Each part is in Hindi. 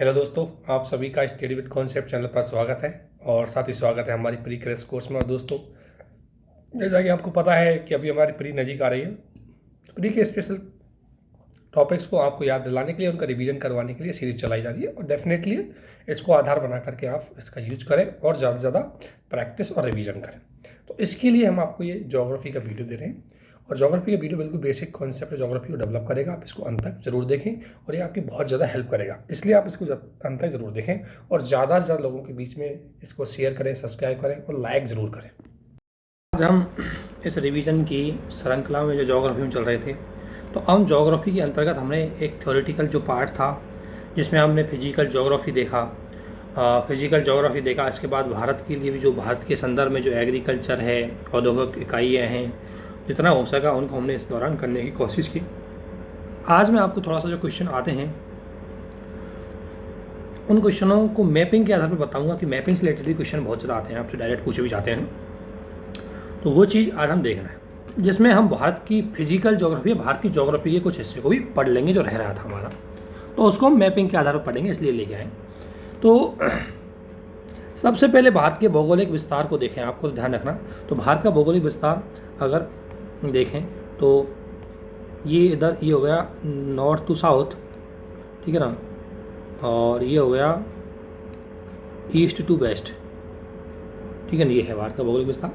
हेलो दोस्तों, आप सभी का स्टडी विद कॉन्सेप्ट चैनल पर स्वागत है और साथ ही स्वागत है हमारी प्री क्रैश कोर्स में। और दोस्तों, जैसा कि आपको पता है कि अभी हमारी प्री नज़दीक आ रही है। प्री के स्पेशल टॉपिक्स को आपको याद दिलाने के लिए, उनका रिवीजन करवाने के लिए सीरीज चलाई जा रही है और डेफिनेटली इसको आधार बना करके आप इसका यूज करें और ज़्यादा से ज़्यादा प्रैक्टिस और रिवीजन करें। तो इसके लिए हम आपको ये ज्योग्राफी का वीडियो दे रहे हैं और ज्योग्राफी का वीडियो बिल्कुल बेसिक कॉन्सेप्ट ज्योग्राफी को डेवलप करेगा। आप इसको अंत तक जरूर देखें और ये आपकी बहुत ज़्यादा हेल्प करेगा, इसलिए आप इसको अंत तक जरूर देखें और ज़्यादा से ज़्यादा लोगों के बीच में इसको शेयर करें, सब्सक्राइब करें और लाइक ज़रूर करें। आज हम इस रिवीजन की श्रृंखला में जो ज्योग्राफी में चल रहे थे, तो हम ज्योग्राफी के अंतर्गत हमने एक थ्योरेटिकल जो पार्ट था जिसमें हमने फिजिकल ज्योग्राफी देखा, इसके बाद भारत के लिए भी जो भारत के संदर्भ में जो एग्रीकल्चर है, औद्योगिक इकाइयाँ हैं, जितना हो सका उनको हमने इस दौरान करने की कोशिश की। आज मैं आपको थोड़ा सा जो क्वेश्चन आते हैं उन क्वेश्चनों को मैपिंग के आधार पर बताऊंगा कि मैपिंग से रिलेटेड भी क्वेश्चन बहुत ज़्यादा आते हैं, आपसे डायरेक्ट पूछे भी जाते हैं। तो वो चीज़ आज हम देखना है जिसमें हम भारत की फिजिकल ज्योग्राफी, भारत की ज्योग्राफी के कुछ हिस्से को भी पढ़ लेंगे जो रह रहा था हमारा, तो उसको हम मैपिंग के आधार पर पढ़ेंगे, इसलिए लेके आए। तो सबसे पहले भारत के भौगोलिक विस्तार को देखें, आपको ध्यान रखना। तो भारत का भौगोलिक विस्तार अगर देखें तो ये इधर ये हो गया नॉर्थ टू साउथ, ठीक है ना, और ये हो गया ईस्ट टू वेस्ट, ठीक है ना, ये है भारत का भौगोलिक विस्तार।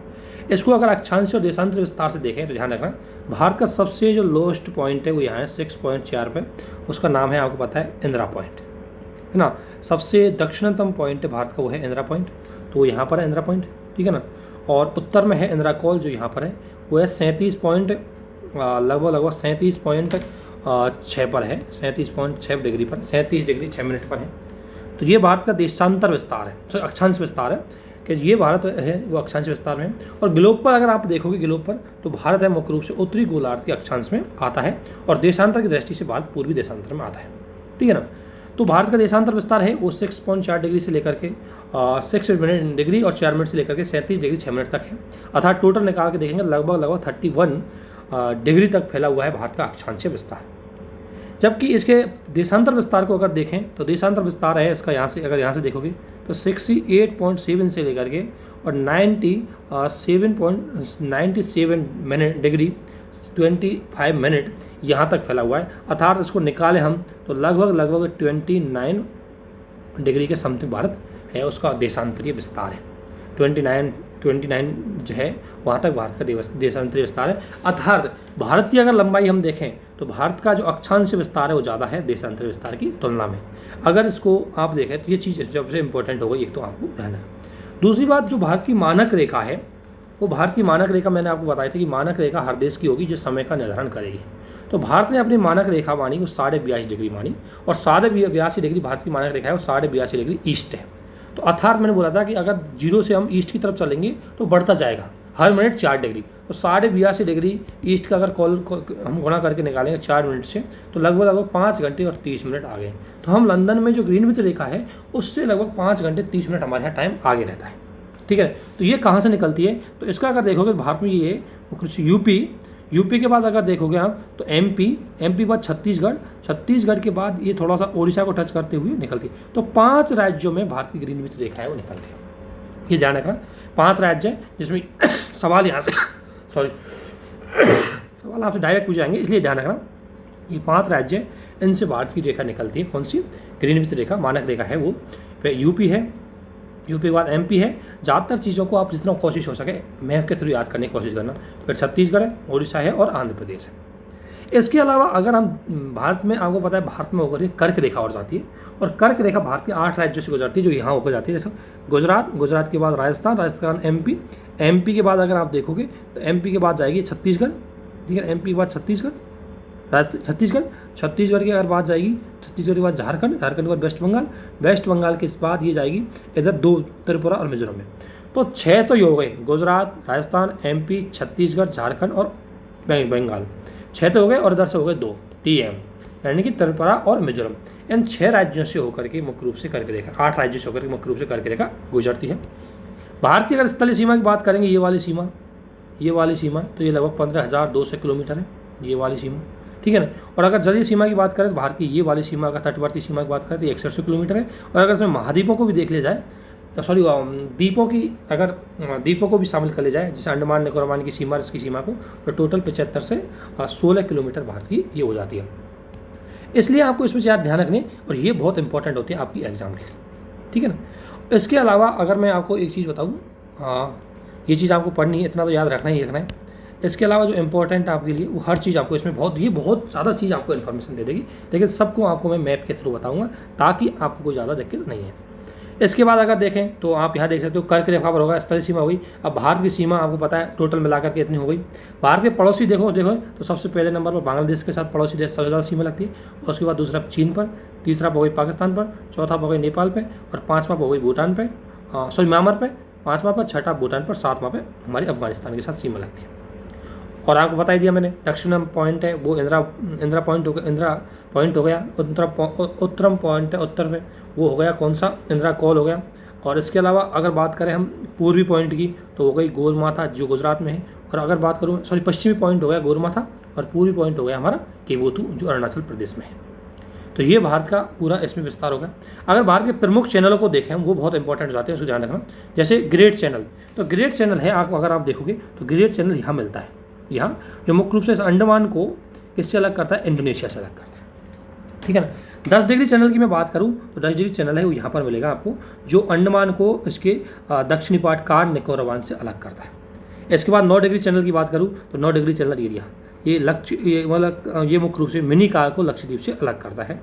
इसको अगर अक्षांश और देशांतर विस्तार से देखें तो ध्यान रखना, भारत का सबसे जो लोएस्ट पॉइंट है वो यहाँ है 6.4 पे, उसका नाम है, आपको पता है, इंदिरा पॉइंट, है ना। सबसे दक्षिणतम पॉइंट है भारत का वो है इंदिरा पॉइंट, तो वो यहाँ पर है इंदिरा पॉइंट, ठीक है ना। और उत्तर में है इंदिरा कॉल जो यहाँ पर है, वो है 37 पॉइंट लगभग 37.6 पर है, 37.6 डिग्री पर, 37 डिग्री 6 मिनट पर है। तो ये भारत का देशांतर विस्तार है, तो अक्षांश विस्तार है कि ये भारत है वो अक्षांश विस्तार में। और ग्लोब पर अगर आप देखोगे ग्लोब पर, तो भारत है मुख्य रूप से उत्तरी गोलार्ध के अक्षांश में आता है और देशांतर की दृष्टि से भारत पूर्वी देशांतर में आता है, ठीक है ना। तो भारत का देशांतर विस्तार है वो 6.4 डिग्री से लेकर के 6 डिग्री और 4 मिनट से लेकर के 37 डिग्री 6 मिनट तक है, अर्थात टोटल निकाल के देखेंगे लगभग 31 डिग्री तक फैला हुआ है भारत का अक्षांशीय विस्तार। जबकि इसके देशांतर विस्तार को अगर देखें तो देशांतर विस्तार है इसका, यहाँ से अगर यहाँ से देखोगे तो 68.7 से लेकर के और 97 मिनट डिग्री 25 मिनट यहाँ तक फैला हुआ है, अर्थात इसको निकाले हम तो लगभग 29 डिग्री के समथिंग भारत है उसका देशांतरीय विस्तार है। 29 जो है वहाँ तक भारत का देशांतरीय विस्तार है। अर्थात भारत की अगर लंबाई हम देखें तो भारत का जो अक्षांश विस्तार है वो ज़्यादा है देशांतरीय विस्तार की तुलना में। अगर इसको आप देखें तो ये चीज़ सबसे इंपॉर्टेंट हो गई, एक तो आपको ध्यान है। दूसरी बात, जो भारत की मानक रेखा है, वो भारत की मानक रेखा मैंने आपको बताया था कि मानक रेखा हर देश की होगी जो समय का निर्धारण करेगी। तो भारत ने अपनी मानक रेखा मानी वो 82.5 डिग्री मानी, और 82.5 डिग्री भारत की मानक रेखा है वो 82.5 डिग्री ईस्ट है। तो अर्थात मैंने बोला था कि अगर जीरो से हम ईस्ट की तरफ चलेंगे तो बढ़ता जाएगा हर मिनट 4 डिग्री, तो 82.5 डिग्री ईस्ट का अगर हम गुणा करके निकालेंगे 4 मिनट से तो लगभग 5 घंटे और 30 मिनट आगे। तो हम लंदन में जो ग्रीनविच रेखा है उससे लगभग 5 घंटे 30 मिनट हमारे यहाँ टाइम आगे रहता है, ठीक है। तो ये कहाँ से निकलती है, तो इसका अगर देखोगे भारत में ये कुछ यूपी के बाद अगर देखोगे आप तो एमपी बाद छत्तीसगढ़ के बाद ये थोड़ा सा ओडिशा को टच करते हुए निकलती है। तो 5 राज्यों में भारत की ग्रीनविच रेखा है वो निकलती है, ये ध्यान रखना। 5 राज्य हैं जिसमें सवाल यहाँ से सवाल आपसे डायरेक्ट पूछ जाएंगे, इसलिए ध्यान रखना। ये 5 राज्य हैं, इनसे भारत की रेखा निकलती है। कौन सी ग्रीनविच रेखा, मानक रेखा है वो, फिर यूपी है, यूपी के बाद एमपी है। ज़्यादातर चीज़ों को आप जितना कोशिश हो सके मैप के थ्रू याद करने की कोशिश करना। फिर छत्तीसगढ़ है, उड़ीसा है और आंध्र प्रदेश है। इसके अलावा अगर हम भारत में, आपको पता है भारत में होकर कर्क रेखा और जाती है, और कर्क रेखा भारत के 8 राज्यों से गुजरती है जो यहाँ होकर जाती है, जैसे गुजरात के बाद राजस्थान एमपी के बाद अगर आप देखोगे तो एमपी के बाद जाएगी छत्तीसगढ़, ठीक है, एमपी के बाद छत्तीसगढ़ की अगर बात जाएगी, छत्तीसगढ़ के बाद झारखंड के बाद वेस्ट बंगाल के बाद ये जाएगी इधर 2 त्रिपुरा और मिजोरम में। तो 6 तो ये हो गए, गुजरात, राजस्थान, एमपी, छत्तीसगढ़, झारखंड और बंगाल, 6 तो हो गए, और इधर से हो गए 2 TM, यानी कि त्रिपुरा और मिजोरम। इन 6 राज्यों से होकर के मुख्य रूप से कर्क रेखा, 8 राज्यों से होकर के मुख्य रूप से कर्क रेखा गुजरती है। भारत की अगर स्थलीय सीमा की बात करेंगे, ये वाली सीमा तो ये लगभग 15,200 किलोमीटर है, ये वाली सीमा, ठीक है ना। और अगर जलीय सीमा की बात करें तो भारत की ये वाली सीमा, अगर तटवर्ती सीमा की बात करें तो 6100 किलोमीटर है। और अगर इसमें महाद्वीपों को भी देख लिया जाए, सॉरी द्वीपों की, अगर द्वीपों को भी शामिल कर लिया जाए, जैसे अंडमान निकोबार की सीमा, इसकी सीमा को, तो टोटल 75 से 16 किलोमीटर भारत की ये हो जाती है। इसलिए आपको इसमें याद ध्यान रखने, और ये बहुत इंपॉर्टेंट होती है आपकी एग्जाम के, ठीक है ना। इसके अलावा अगर मैं आपको एक चीज़ बताऊँ, ये चीज़ आपको पढ़नी है, इतना तो याद रखना ही रखना है। इसके अलावा जो इम्पोर्टेंट आपके लिए वो हर चीज़ आपको इसमें बहुत ज़्यादा चीज़ आपको इन्फॉर्मेशन दे देगी, लेकिन सबको आपको मैं मैप के थ्रू बताऊंगा ताकि आपको कोई ज़्यादा दिक्कत नहीं है। इसके बाद अगर देखें तो आप यहाँ देख सकते हो कर्क रेखा पर होगा, स्थलीय सीमा हो गई। अब भारत की सीमा आपको पता है टोटल मिलाकर के इतनी हो गई। भारत के पड़ोसी देखो तो सबसे पहले नंबर पर बांग्लादेश के साथ पड़ोसी देश सबसे ज़्यादा सीमा लगती है, और उसके बाद दूसरा चीन पर, तीसरा हो गई पाकिस्तान पर, चौथा हो गई नेपाल पर, और पाँचवा हो गई भूटान पर, म्यांमार पर, पाँचवा पर, छठा भूटान पर, सातवां पर हमारी अफगानिस्तान के साथ सीमा लगती है। और आपको बता ही दिया मैंने, दक्षिणम पॉइंट है वो इंदिरा पॉइंट हो गया, उत्तरम पॉइंट है उत्तर में, वो हो गया कौन सा, इंदिरा कॉल हो गया। और इसके अलावा अगर बात करें हम पूर्वी पॉइंट की तो हो गई गोलमाथा जो गुजरात में है। और अगर बात करूँ पश्चिमी पॉइंट हो गया गोलमाथा, और पूर्वी पॉइंट हो गया हमारा केबुतु जो अरुणाचल प्रदेश में है। तो ये भारत का पूरा इसमें विस्तार होगा। अगर भारत के प्रमुख चैनलों को देखें वो बहुत इंपॉर्टेंट हो जाते हैं, उसको ध्यान रखना। जैसे ग्रेट चैनल, तो ग्रेट चैनल है, अगर आप देखोगे तो ग्रेट चैनल यहाँ मिलता है, यहाँ जो मुख्य रूप से इस अंडमान को किससे अलग करता है, इंडोनेशिया से अलग करता है, ठीक है ना। 10 डिग्री चैनल की मैं बात करूँ तो 10 डिग्री चैनल है वो यहाँ पर मिलेगा आपको, जो अंडमान को इसके दक्षिणी पार्ट कार निकोबार से अलग करता है। इसके बाद 9 डिग्री चैनल की बात करूँ तो 9 डिग्री चैनल एरिया ये मुख्य रूप से मिनी काय को लक्षद्वीप से अलग करता है।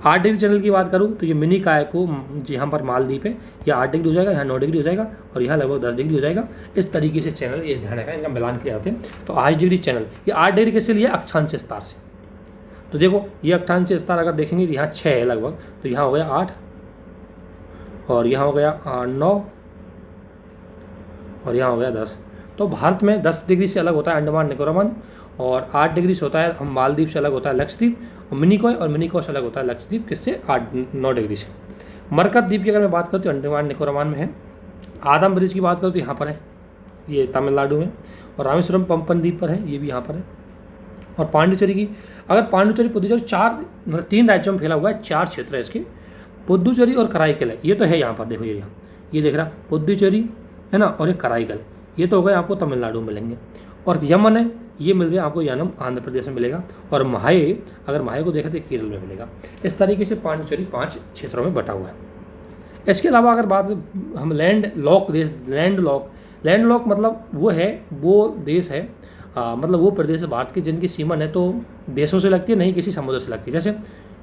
8 डिग्री चैनल की बात करूँ तो ये मिनी काय को यहाँ पर मालदीप है, यह 8 डिग्री हो जाएगा, यहाँ 9 डिग्री हो जाएगा, और यहाँ लगभग 10 डिग्री हो जाएगा। इस तरीके से चैनल ये ध्यान रखा, इनका मिलान किए जाते हैं। तो 8 डिग्री चैनल, ये 8 डिग्री किससे लिया, अक्षांश विस्तार से। तो देखो ये अक्षांश विस्तार अगर देखेंगे तो यहाँ 6 है लगभग, तो यहाँ हो गया 8, और यहाँ हो गया 9, और यहाँ हो गया 10। तो भारत में 10 डिग्री से अलग होता है अंडमान निकोबार, और 8 डिग्री से होता है हम मालदीव से अलग होता है लक्षद्वीप, और मिनिकॉय से अलग होता है लक्षद्वीप किससे, 9 डिग्री से। मरकत द्वीप की अगर मैं बात करूँ तो अंडमान निकोबार में है। आदम ब्रिज की बात करूँ तो यहाँ पर है, ये तमिलनाडु में, और रामेश्वरम पंपन द्वीप पर है, ये भी यहाँ पर है। और पांडिचेरी की, अगर पांडिचेरी पुदुचेरी 3 राज्यों में फैला हुआ है, 4 क्षेत्र है इसके, पुदुचेरी और कराईकल है, ये तो है यहाँ पर, देखो ये देख रहा पुदुचेरी है ना, और ये कराईकल, ये तो हो गए आपको तमिलनाडु में मिलेंगे। और यमन है, ये मिल गया आपको यानम आंध्र प्रदेश में मिलेगा। और महाए, अगर महाए को देखें तो केरल में मिलेगा। इस तरीके से पांडिचेरी 5 क्षेत्रों में बटा हुआ है। इसके अलावा अगर बात हम लैंड लॉक मतलब वो देश है, मतलब वो प्रदेश है भारत के जिनकी सीमा है तो देशों से लगती है, नहीं किसी समुद्र से लगती है। जैसे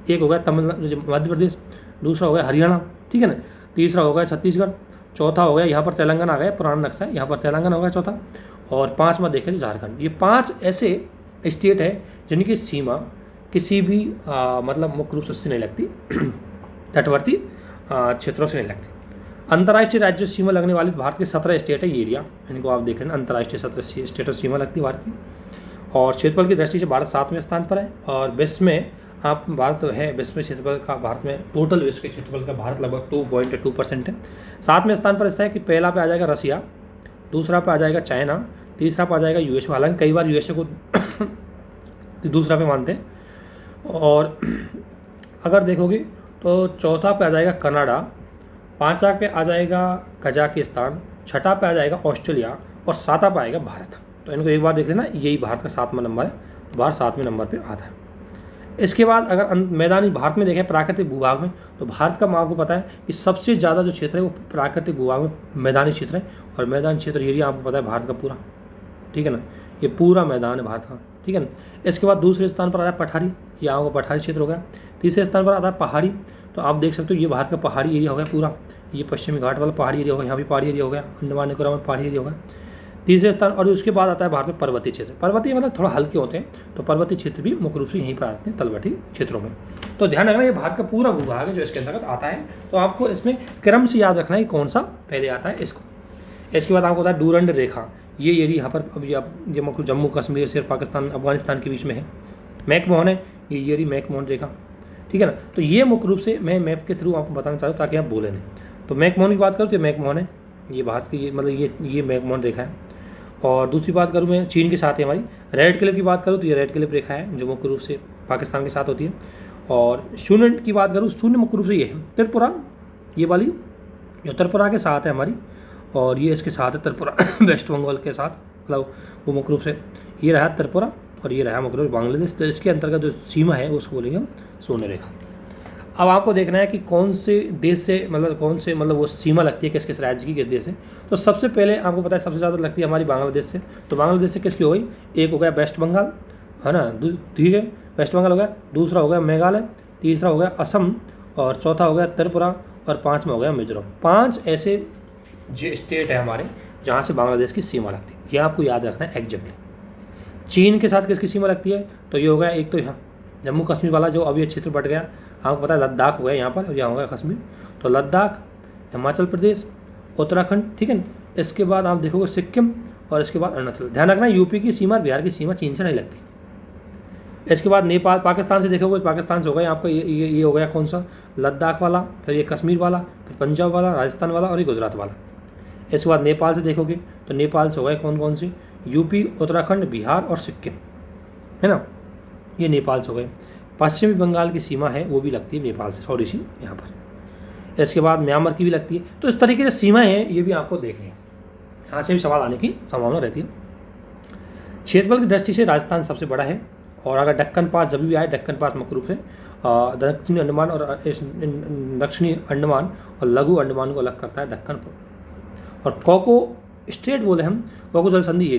एक हो गया तमिलनाडु मध्य प्रदेश, दूसरा हो गया हरियाणा, ठीक है ना, तीसरा हो गया छत्तीसगढ़, चौथा हो गया यहाँ पर तेलंगाना आ गया, पुराना नक्शा है, यहाँ पर तेलंगाना हो गया चौथा, और 5वां देखें तो झारखंड। ये 5 ऐसे स्टेट है जिनकी सीमा किसी भी मतलब मुख्य रूप से नहीं लगती, तटवर्ती क्षेत्रों से नहीं लगती। अंतर्राष्ट्रीय राज्यों से सीमा लगने वाली भारत के 17 स्टेट है, ये एरिया इनको आप देख रहे हैं, अंतर्राष्ट्रीय 17 स्टेट से सीमा लगती है भारत की। और क्षेत्रफल की दृष्टि से भारत 7वें स्थान पर है, और विश्व में भारत है विश्व में क्षेत्रफल का, भारत में टोटल विश्व के क्षेत्रफल का भारत लगभग 2.2% है। 7वें स्थान पर इसका है कि पहला पे आ जाएगा रसिया, दूसरा पे आ जाएगा चाइना, तीसरा पे आ जाएगा यूएसए, हालांकि कई बार यूएसए को दूसरा पे मानते हैं। और अगर देखोगे तो चौथा पे आ जाएगा कनाडा, 5वां पे आ जाएगा कजाकिस्तान, 6ठा पे आ जाएगा ऑस्ट्रेलिया, और 7वां पे आएगा भारत। तो इनको एक बार देख लेना, यही भारत का 7वां नंबर है, तो भारत 7वें नंबर पे आता है। इसके बाद अगर मैदानी भारत में देखें प्राकृतिक भूभाग में, तो भारत का आपको पता है कि सबसे ज़्यादा जो क्षेत्र है वो प्राकृतिक भूभाग में मैदानी क्षेत्र है, और मैदानी क्षेत्र एरिया आपको पता है भारत का पूरा, ठीक है ना, ये पूरा मैदान है भारत का, ठीक है ना। इसके बाद दूसरे स्थान पर आता है पठारी, ये आपको पठारी क्षेत्र हो गया। तीसरे स्थान पर आता है पहाड़ी, तो आप देख सकते हो ये भारत का पहाड़ी एरिया हो गया पूरा, ये पश्चिमी घाट वाला पहाड़ी एरिया हो गया, यहाँ भी पहाड़ी एरिया हो गया, अंडमान निकोबार में पहाड़ी एरिया हो गया तीसरे स्थान। और उसके बाद आता है भारत में पर्वतीय क्षेत्र, पर्वतीय मतलब थोड़ा हल्के होते हैं, तो पर्वतीय क्षेत्र भी मुख्य रूप से यहीं पर आते हैं तलवटी क्षेत्रों में। तो ध्यान रखना ये भारत का पूरा भूभाग है जो इसके अंतर्गत आता है, तो आपको इसमें क्रम से याद रखना है कौन सा पहले आता है इसको। इसके बाद आपको होता है डूरंड रेखा, ये एरिया यहाँ पर अभी आप ये जम्मू कश्मीर से पाकिस्तान अफगानिस्तान के बीच में है। मैकमोहन है, ये एरिया मैकमोहन रेखा, ठीक है ना। तो ये मुख्य रूप से मैं मैप के थ्रू आपको बताना चाहता हूँ ताकि आप बोले नहीं। तो मैकमोहन की बात करूँ तो मैकमोहन है, ये भारत की ये मतलब ये मैकमोहन रेखा है। और दूसरी बात करूँ मैं चीन के साथ है हमारी। रेड क्लिप की बात करूँ तो ये रेड क्लिप रेखा है जो मुख्य रूप से पाकिस्तान के साथ होती है। और शून्य की बात करूँ, शून्य मुख्य रूप से ये है त्रिपुरा, ये वाली जो त्रिपुरा के साथ है हमारी, और ये इसके साथ है त्रिपुरा वेस्ट बंगाल के साथ, मतलब वो मुख्य रूप से ये रहा त्रिपुरा और ये रहा मुख्य रूप बांग्लादेश। तो इसके अंतर्गत जो सीमा है उसको बोलेंगे हम शून्य रेखा। अब आपको देखना है कि कौन से देश से मतलब कौन से मतलब वो सीमा लगती है किस किस राज्य की, किस देश से। तो सबसे पहले आपको पता है सबसे ज़्यादा लगती है हमारी बांग्लादेश से। तो बांग्लादेश से किसकी हो गई, एक हो गया वेस्ट बंगाल, है ना, ठीक है, वेस्ट बंगाल हो गया, दूसरा हो गया मेघालय, तीसरा हो गया असम, और चौथा हो गया त्रिपुरा, और पाँचवा हो गया मिजोरम। 5 ऐसे जो स्टेट है हमारे जहाँ से बांग्लादेश की सीमा लगती है, यह आपको याद रखना है एग्जैक्टली। चीन के साथ किसकी सीमा लगती है, तो ये हो गया एक तो यहाँ जम्मू कश्मीर वाला जो अभी ये क्षेत्र बट गया, आपको पता है लद्दाख हो गया यहाँ पर, और यहाँ हो गया कश्मीर। तो लद्दाख, हिमाचल प्रदेश, उत्तराखंड, ठीक है। इसके बाद आप देखोगे सिक्किम, और इसके बाद अरुणाचल। ध्यान रखना यूपी की सीमा और बिहार की सीमा चीन से नहीं लगती। इसके बाद नेपाल, पाकिस्तान से देखोगे, पाकिस्तान से हो गया आपका ये हो गया कौन सा, लद्दाख वाला, फिर ये कश्मीर वाला, फिर पंजाब वाला, राजस्थान वाला, और ये गुजरात वाला। इसके बाद नेपाल से देखोगे तो नेपाल से हो गए कौन कौन से, यूपी, उत्तराखंड, बिहार और सिक्किम, है ना, ये नेपाल से हो गए। पश्चिमी बंगाल की सीमा है वो भी लगती है नेपाल से थोड़ी सी यहाँ पर। इसके बाद म्यांमार की भी लगती है। तो इस तरीके से सीमाएँ हैं, ये भी आपको देखनी है, यहाँ से भी सवाल आने की संभावना रहती है। क्षेत्रफल की दृष्टि से राजस्थान सबसे बड़ा है, और अगर दक्कन पास जब भी आए, दक्कन पास मुख्य रूप से दक्षिणी अंडमान और दक्षिणी अंडमान और लघु अंडमान को अलग करता है दक्कन। और कोको स्टेट बोले हम, कोको जल संधि, ये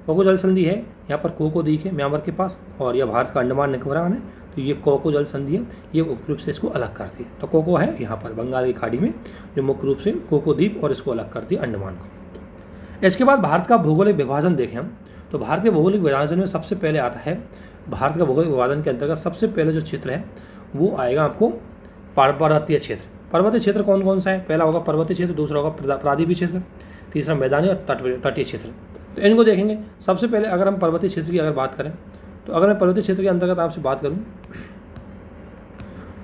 कोको जल संधि है यहाँ पर, कोको द्वीप है म्यांमार के पास, और यह भारत का अंडमान निकोबार है। तो ये कोको जल संधि है, ये मुख्य रूप से इसको अलग करती है। तो कोको है यहाँ पर बंगाल की खाड़ी में, जो मुख्य रूप से कोको द्वीप, और इसको अलग करती है अंडमान को। इसके बाद भारत का भौगोलिक विभाजन देखें हम, तो भारत के भौगोलिक विभाजन में सबसे पहले आता है, भारत का भौगोलिक विभाजन के अंतर्गत सबसे पहले जो क्षेत्र है वो आएगा आपको पर्वतीय क्षेत्र। पर्वतीय क्षेत्र कौन कौन सा है, पहला होगा पर्वतीय क्षेत्र, दूसरा होगा प्रायद्वीपीय क्षेत्र, तीसरा मैदानी और तटीय क्षेत्र। तो इनको देखेंगे। सबसे पहले अगर हम पर्वतीय क्षेत्र की अगर बात करें, तो अगर मैं पर्वतीय क्षेत्र के अंतर्गत आपसे बात करूं,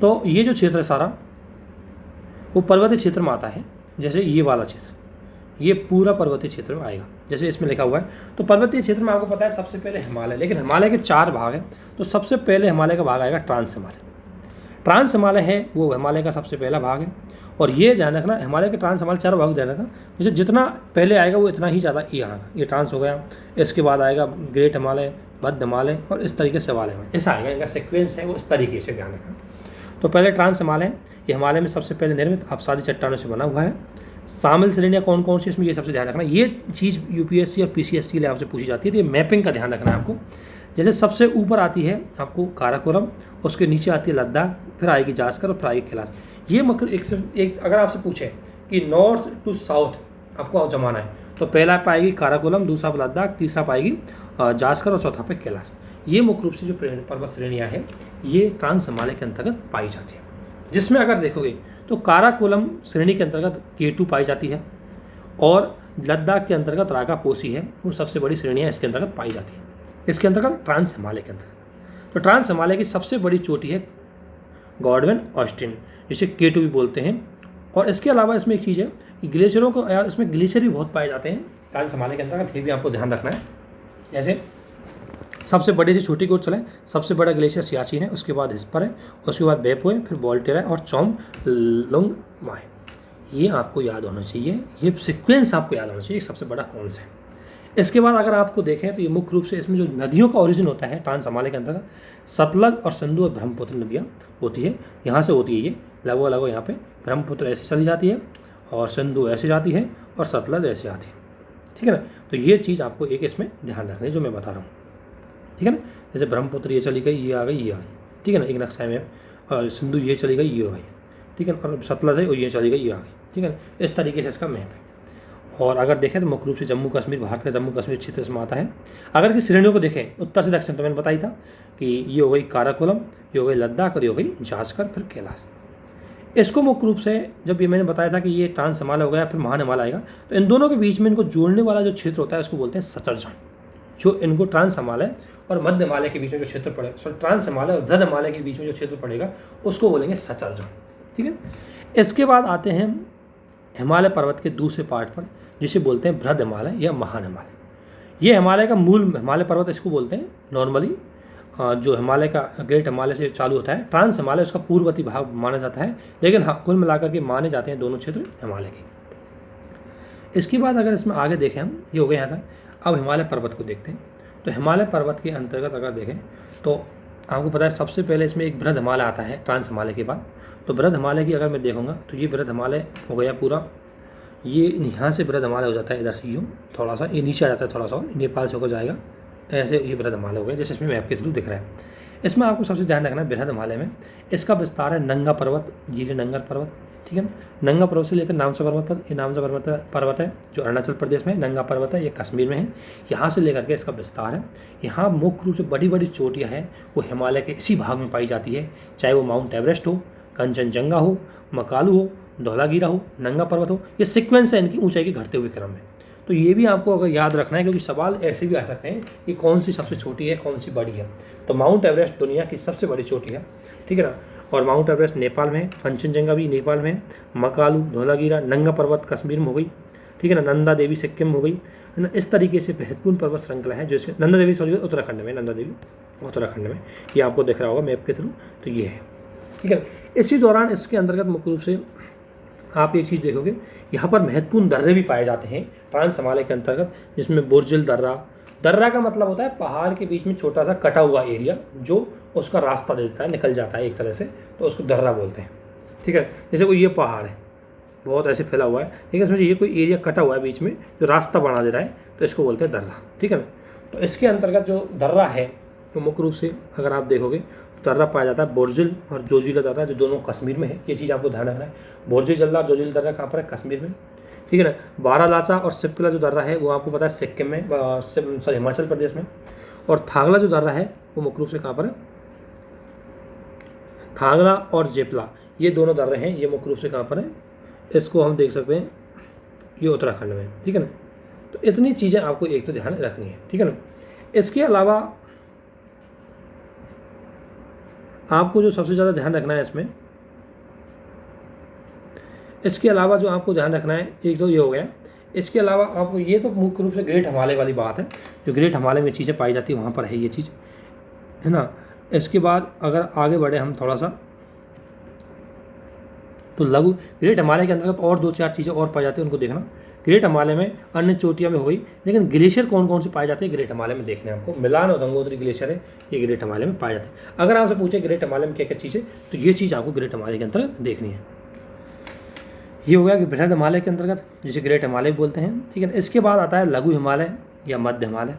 तो ये जो क्षेत्र है सारा वो पर्वतीय क्षेत्र में आता है। जैसे ये वाला क्षेत्र, ये पूरा पर्वतीय क्षेत्र में आएगा, जैसे इसमें लिखा हुआ है। तो पर्वतीय क्षेत्र में आपको पता है सबसे पहले हिमालय, लेकिन हिमालय के 4 भाग हैं। तो सबसे पहले हिमालय का भाग आएगा ट्रांस हिमालय। ट्रांस हिमालय है वो हिमालय का सबसे पहला भाग है। और ये ध्यान रखना, हिमालय के ट्रांस हिमालय 4 भाग ध्यान रखना, जैसे जितना पहले आएगा वो इतना ही ज़्यादा ये आएगा। ये ट्रांस हो गया, इसके बाद आएगा ग्रेट हिमालय, मध्य हिमालय, और इस तरीके से हिमालय में ऐसा आएगा, इनका सिक्वेंस है वो इस तरीके से ध्यान रखना। तो पहले ट्रांस हिमालय, ये हिमालय में सबसे पहले निर्मित अवसादी चट्टानों से बना हुआ है। शामिल श्रेणियाँ कौन कौन सी इसमें, ये सबसे ध्यान रखना। ये चीज़ यूपीएससी और पीसीएससी के लिए आपसे पूछी जाती है, तो ये मैपिंग का ध्यान रखना है आपको। जैसे सबसे ऊपर आती है आपको काराकोरम, उसके नीचे आती है लद्दाख, फिर आएगी जास्कर और फिर आएगी कैलाश। ये मतलब एक अगर आपसे पूछे कि नॉर्थ टू साउथ आपको जमाना है, तो पहला पाएगी काराकोरम, दूसरा पे लद्दाख, तीसरा पाएगी जास्कर और चौथा पे कैलाश। ये मुख्य रूप से जो पर्वत श्रेणियाँ हैं ये ट्रांस हिमालय के अंतर्गत पाई जाती है। जिसमें अगर देखोगे तो काराकोरम श्रेणी के अंतर्गत K2 पाई जाती है, और लद्दाख के अंतर्गत रागापोसी है, वो सबसे बड़ी श्रेणियाँ इसके अंतर्गत पाई जाती है, इसके अंतर्गत ट्रांस हिमालय के अंतर्गत। तो ट्रांस हिमालय की सबसे बड़ी चोटी है गॉडविन ऑस्टिन, जिसे K2 भी बोलते हैं। और इसके अलावा इसमें एक चीज़ है कि ग्लेशियरों को, इसमें ग्लेशियर भी बहुत पाए जाते हैं ट्रांस हिमालय के अंतर्गत, ये भी आपको ध्यान रखना है। जैसे सबसे बड़ी से छोटी की ओर चलें, सबसे बड़ा ग्लेशियर सियाचिन है, उसके बाद हिस्पर है, उसके बाद बेपो है, फिर वोल्टेरा है, और चौम लुंगमा है। ये आपको याद होना चाहिए, ये सीक्वेंस आपको याद होना चाहिए सबसे बड़ा कौन सा है। इसके बाद अगर आपको देखें तो ये मुख्य रूप से इसमें जो नदियों का ओरिजिन होता है ट्रांस हिमालय के अंतर्गत, सतलज और सिंधु और ब्रह्मपुत्र नदियाँ होती है, यहाँ से होती है ये लगभग लगभग। यहाँ पे ब्रह्मपुत्र ऐसे चली जाती है, और सिंधु ऐसे जाती है, और सतलज ऐसे आती है, ठीक है ना। तो ये चीज़ आपको एक इसमें ध्यान रखना है जो मैं बता रहा हूँ, ठीक है ना। जैसे ब्रह्मपुत्र ये चली गई, ये आ गई, ये आ गई, ठीक है ना, एक नक्शा में। और सिंधु ये चली गई, ये आ गई, ठीक है ना, और सतलज है और ये चली गई, ये आ गई, ठीक है ना। इस तरीके से इसका मैप है। और अगर देखें तो मुख्य रूप से जम्मू कश्मीर, भारत का जम्मू कश्मीर क्षेत्र से आता है। अगर की श्रेणियों को देखें उत्तर से दक्षिण, तो मैंने बताई था कि ये हो गई काराकोरम, ये हो गई लद्दाख, और ये हो गई जास्कर, फिर कैलाश। इसको मुख्य रूप से जब ये मैंने बताया था कि ये ट्रांस हिमालय हो गया, फिर महान हिमालय आएगा, तो इन दोनों के बीच में इनको जोड़ने वाला जो क्षेत्र होता है उसको बोलते हैं सचर जोन। जो इनको ट्रांस हिमालय और मध्य हिमालय के बीच में जो क्षेत्र पड़ेगा, ट्रांस हिमालय और बृहद हिमालय के बीच में जो क्षेत्र पड़ेगा उसको बोलेंगे सचर जोन, ठीक है। इसके बाद आते हैं हिमालय पर्वत के दूसरे पार्ट पर, जिसे बोलते हैं बृहद हिमालय या महान हिमालय। ये हिमालय का मूल हिमालय पर्वत इसको बोलते हैं नॉर्मली। जो हिमालय का ग्रेट हिमालय से चालू होता है, ट्रांस हिमालय उसका पूर्ववर्ती भाग माना जाता है, लेकिन हाँ कुल मिलाकर के माने जाते हैं दोनों क्षेत्र हिमालय के। इसके बाद अगर इसमें आगे देखें हम, ये हो गया यहाँ तक। अब हिमालय पर्वत को देखते हैं। तो हिमालय पर्वत के अंतर्गत अगर देखें तो आपको पता है सबसे पहले इसमें एक बृहद हिमालय आता है ट्रांस हिमालय के बाद। तो बृहद हिमालय की अगर मैं देखूँगा तो ये बृहद हिमालय हो गया पूरा, ये यहाँ से बृहद हिमालय हो जाता है, इधर से यूँ थोड़ा सा ये नीचे आ जाता है, थोड़ा सा और नेपाल से होकर जाएगा, ऐसे ये बृहद हिमालय हो गया जैसे इसमें मैप के थ्रू दिख रहा है। इसमें आपको सबसे ध्यान रखना है बृहद हिमालय में इसका विस्तार है नंगा पर्वत, ये जो नंगा पर्वत, ठीक है ना। नंगा पर्वत से लेकर नामचा पर्वत पर, ये नामचा पर्वत है जो अरुणाचल प्रदेश में है, नंगा पर्वत है ये कश्मीर में है, यहाँ से लेकर के इसका विस्तार है। यहाँ मुख्य रूप से बड़ी बड़ी चोटियाँ हैं वो हिमालय के इसी भाग में पाई जाती है, चाहे वो माउंट एवरेस्ट हो, कंचनजंगा हो, मकालू हो, धौलागिरा हो, नंगा पर्वत हो, ये सीक्वेंस है इनकी ऊंचाई के घटते हुए क्रम में। तो ये भी आपको अगर याद रखना है, क्योंकि सवाल ऐसे भी आ सकते हैं कि कौन सी सबसे छोटी है कौन सी बड़ी है। तो माउंट एवरेस्ट दुनिया की सबसे बड़ी चोटी है, ठीक है ना, और माउंट एवरेस्ट नेपाल में है, कंचनजंगा भी नेपाल में है, मकालू, धौलागिरा, नंगा पर्वत कश्मीर में हो गई, ठीक है ना, नंदा देवी सिक्किम में हो गई, है ना। इस तरीके से महत्वपूर्ण पर्वत श्रृंखला है जो इसके, नंदा देवी सॉरी उत्तराखंड में, नंदा देवी उत्तराखंड में, ये आपको दिख रहा होगा मैप के थ्रू, तो ये है, ठीक है। इसी दौरान इसके अंतर्गत मुख्य रूप से आप एक चीज़ देखोगे, यहाँ पर महत्वपूर्ण दर्रे भी पाए जाते हैं ट्रांस हिमालय के अंतर्गत, जिसमें बोरजिल दर्रा, दर्रा का मतलब होता है पहाड़ के बीच में छोटा सा कटा हुआ एरिया जो उसका रास्ता देता है, निकल जाता है एक तरह से, तो उसको दर्रा बोलते हैं, ठीक है। जैसे कोई ये पहाड़ है बहुत ऐसे फैला हुआ है, लेकिन इसमें ये कोई एरिया कटा हुआ है बीच में जो रास्ता बना दे रहा है, तो इसको बोलते हैं दर्रा, ठीक है ना। तो इसके अंतर्गत जो दर्रा है तो मुख्य रूप से अगर आप देखोगे दर्रा पाया जाता है बोरजिल और जोजिला दर्रा, जो दोनों कश्मीर में है, ये चीज़ आपको ध्यान रखना है। बोरजिल दर्रा, जोजिला दर्रा कहाँ पर है? कश्मीर में, ठीक है ना। बारालाचा और सिपकिला जो दर्रा है वो आपको पता है सिक्किम में, सॉरी हिमाचल प्रदेश में, और थागला जो दर्रा है वो मुख्य रूप से कहाँ पर है? थागला और जेपला, ये दोनों दर्रे हैं, ये मुख्य रूप से कहाँ पर है? इसको हम देख सकते हैं ये उत्तराखंड में, ठीक है ना। तो इतनी चीज़ें आपको एक तो ध्यान रखनी है, ठीक है ना। इसके अलावा आपको जो सबसे ज़्यादा ध्यान रखना है इसमें, इसके अलावा जो आपको ध्यान रखना है, एक तो ये हो गया, इसके अलावा आपको ये तो मुख्य रूप से ग्रेट हिमालय वाली बात है, जो ग्रेट हिमालय में चीज़ें पाई जाती है वहाँ पर है ये चीज़, है ना। इसके बाद अगर आगे बढ़े हम थोड़ा सा, तो लघु ग्रेट हिमालय के अंतर्गत और दो चार चीज़ें और पाई जाती है, उनको देखना। ग्रेट हिमालय में अन्य चोटियाँ में हो गई, लेकिन ग्लेशियर कौन कौन से पाए जाते हैं ग्रेट हिमालय में देखने हैं आपको। मिलान और गंगोत्री ग्लेशियर है, ये ग्रेट हिमालय में पाए जाते हैं। अगर आपसे पूछे ग्रेट हिमालय में क्या क्या चीज़ है, तो ये चीज़ आपको ग्रेट हिमालय के अंतर्गत देखनी है। ये हो गया कि बृहद हिमालय के अंतर्गत, जिसे ग्रेट हिमालय बोलते हैं, ठीक है ना। इसके बाद आता है लघु हिमालय या मध्य हिमालय,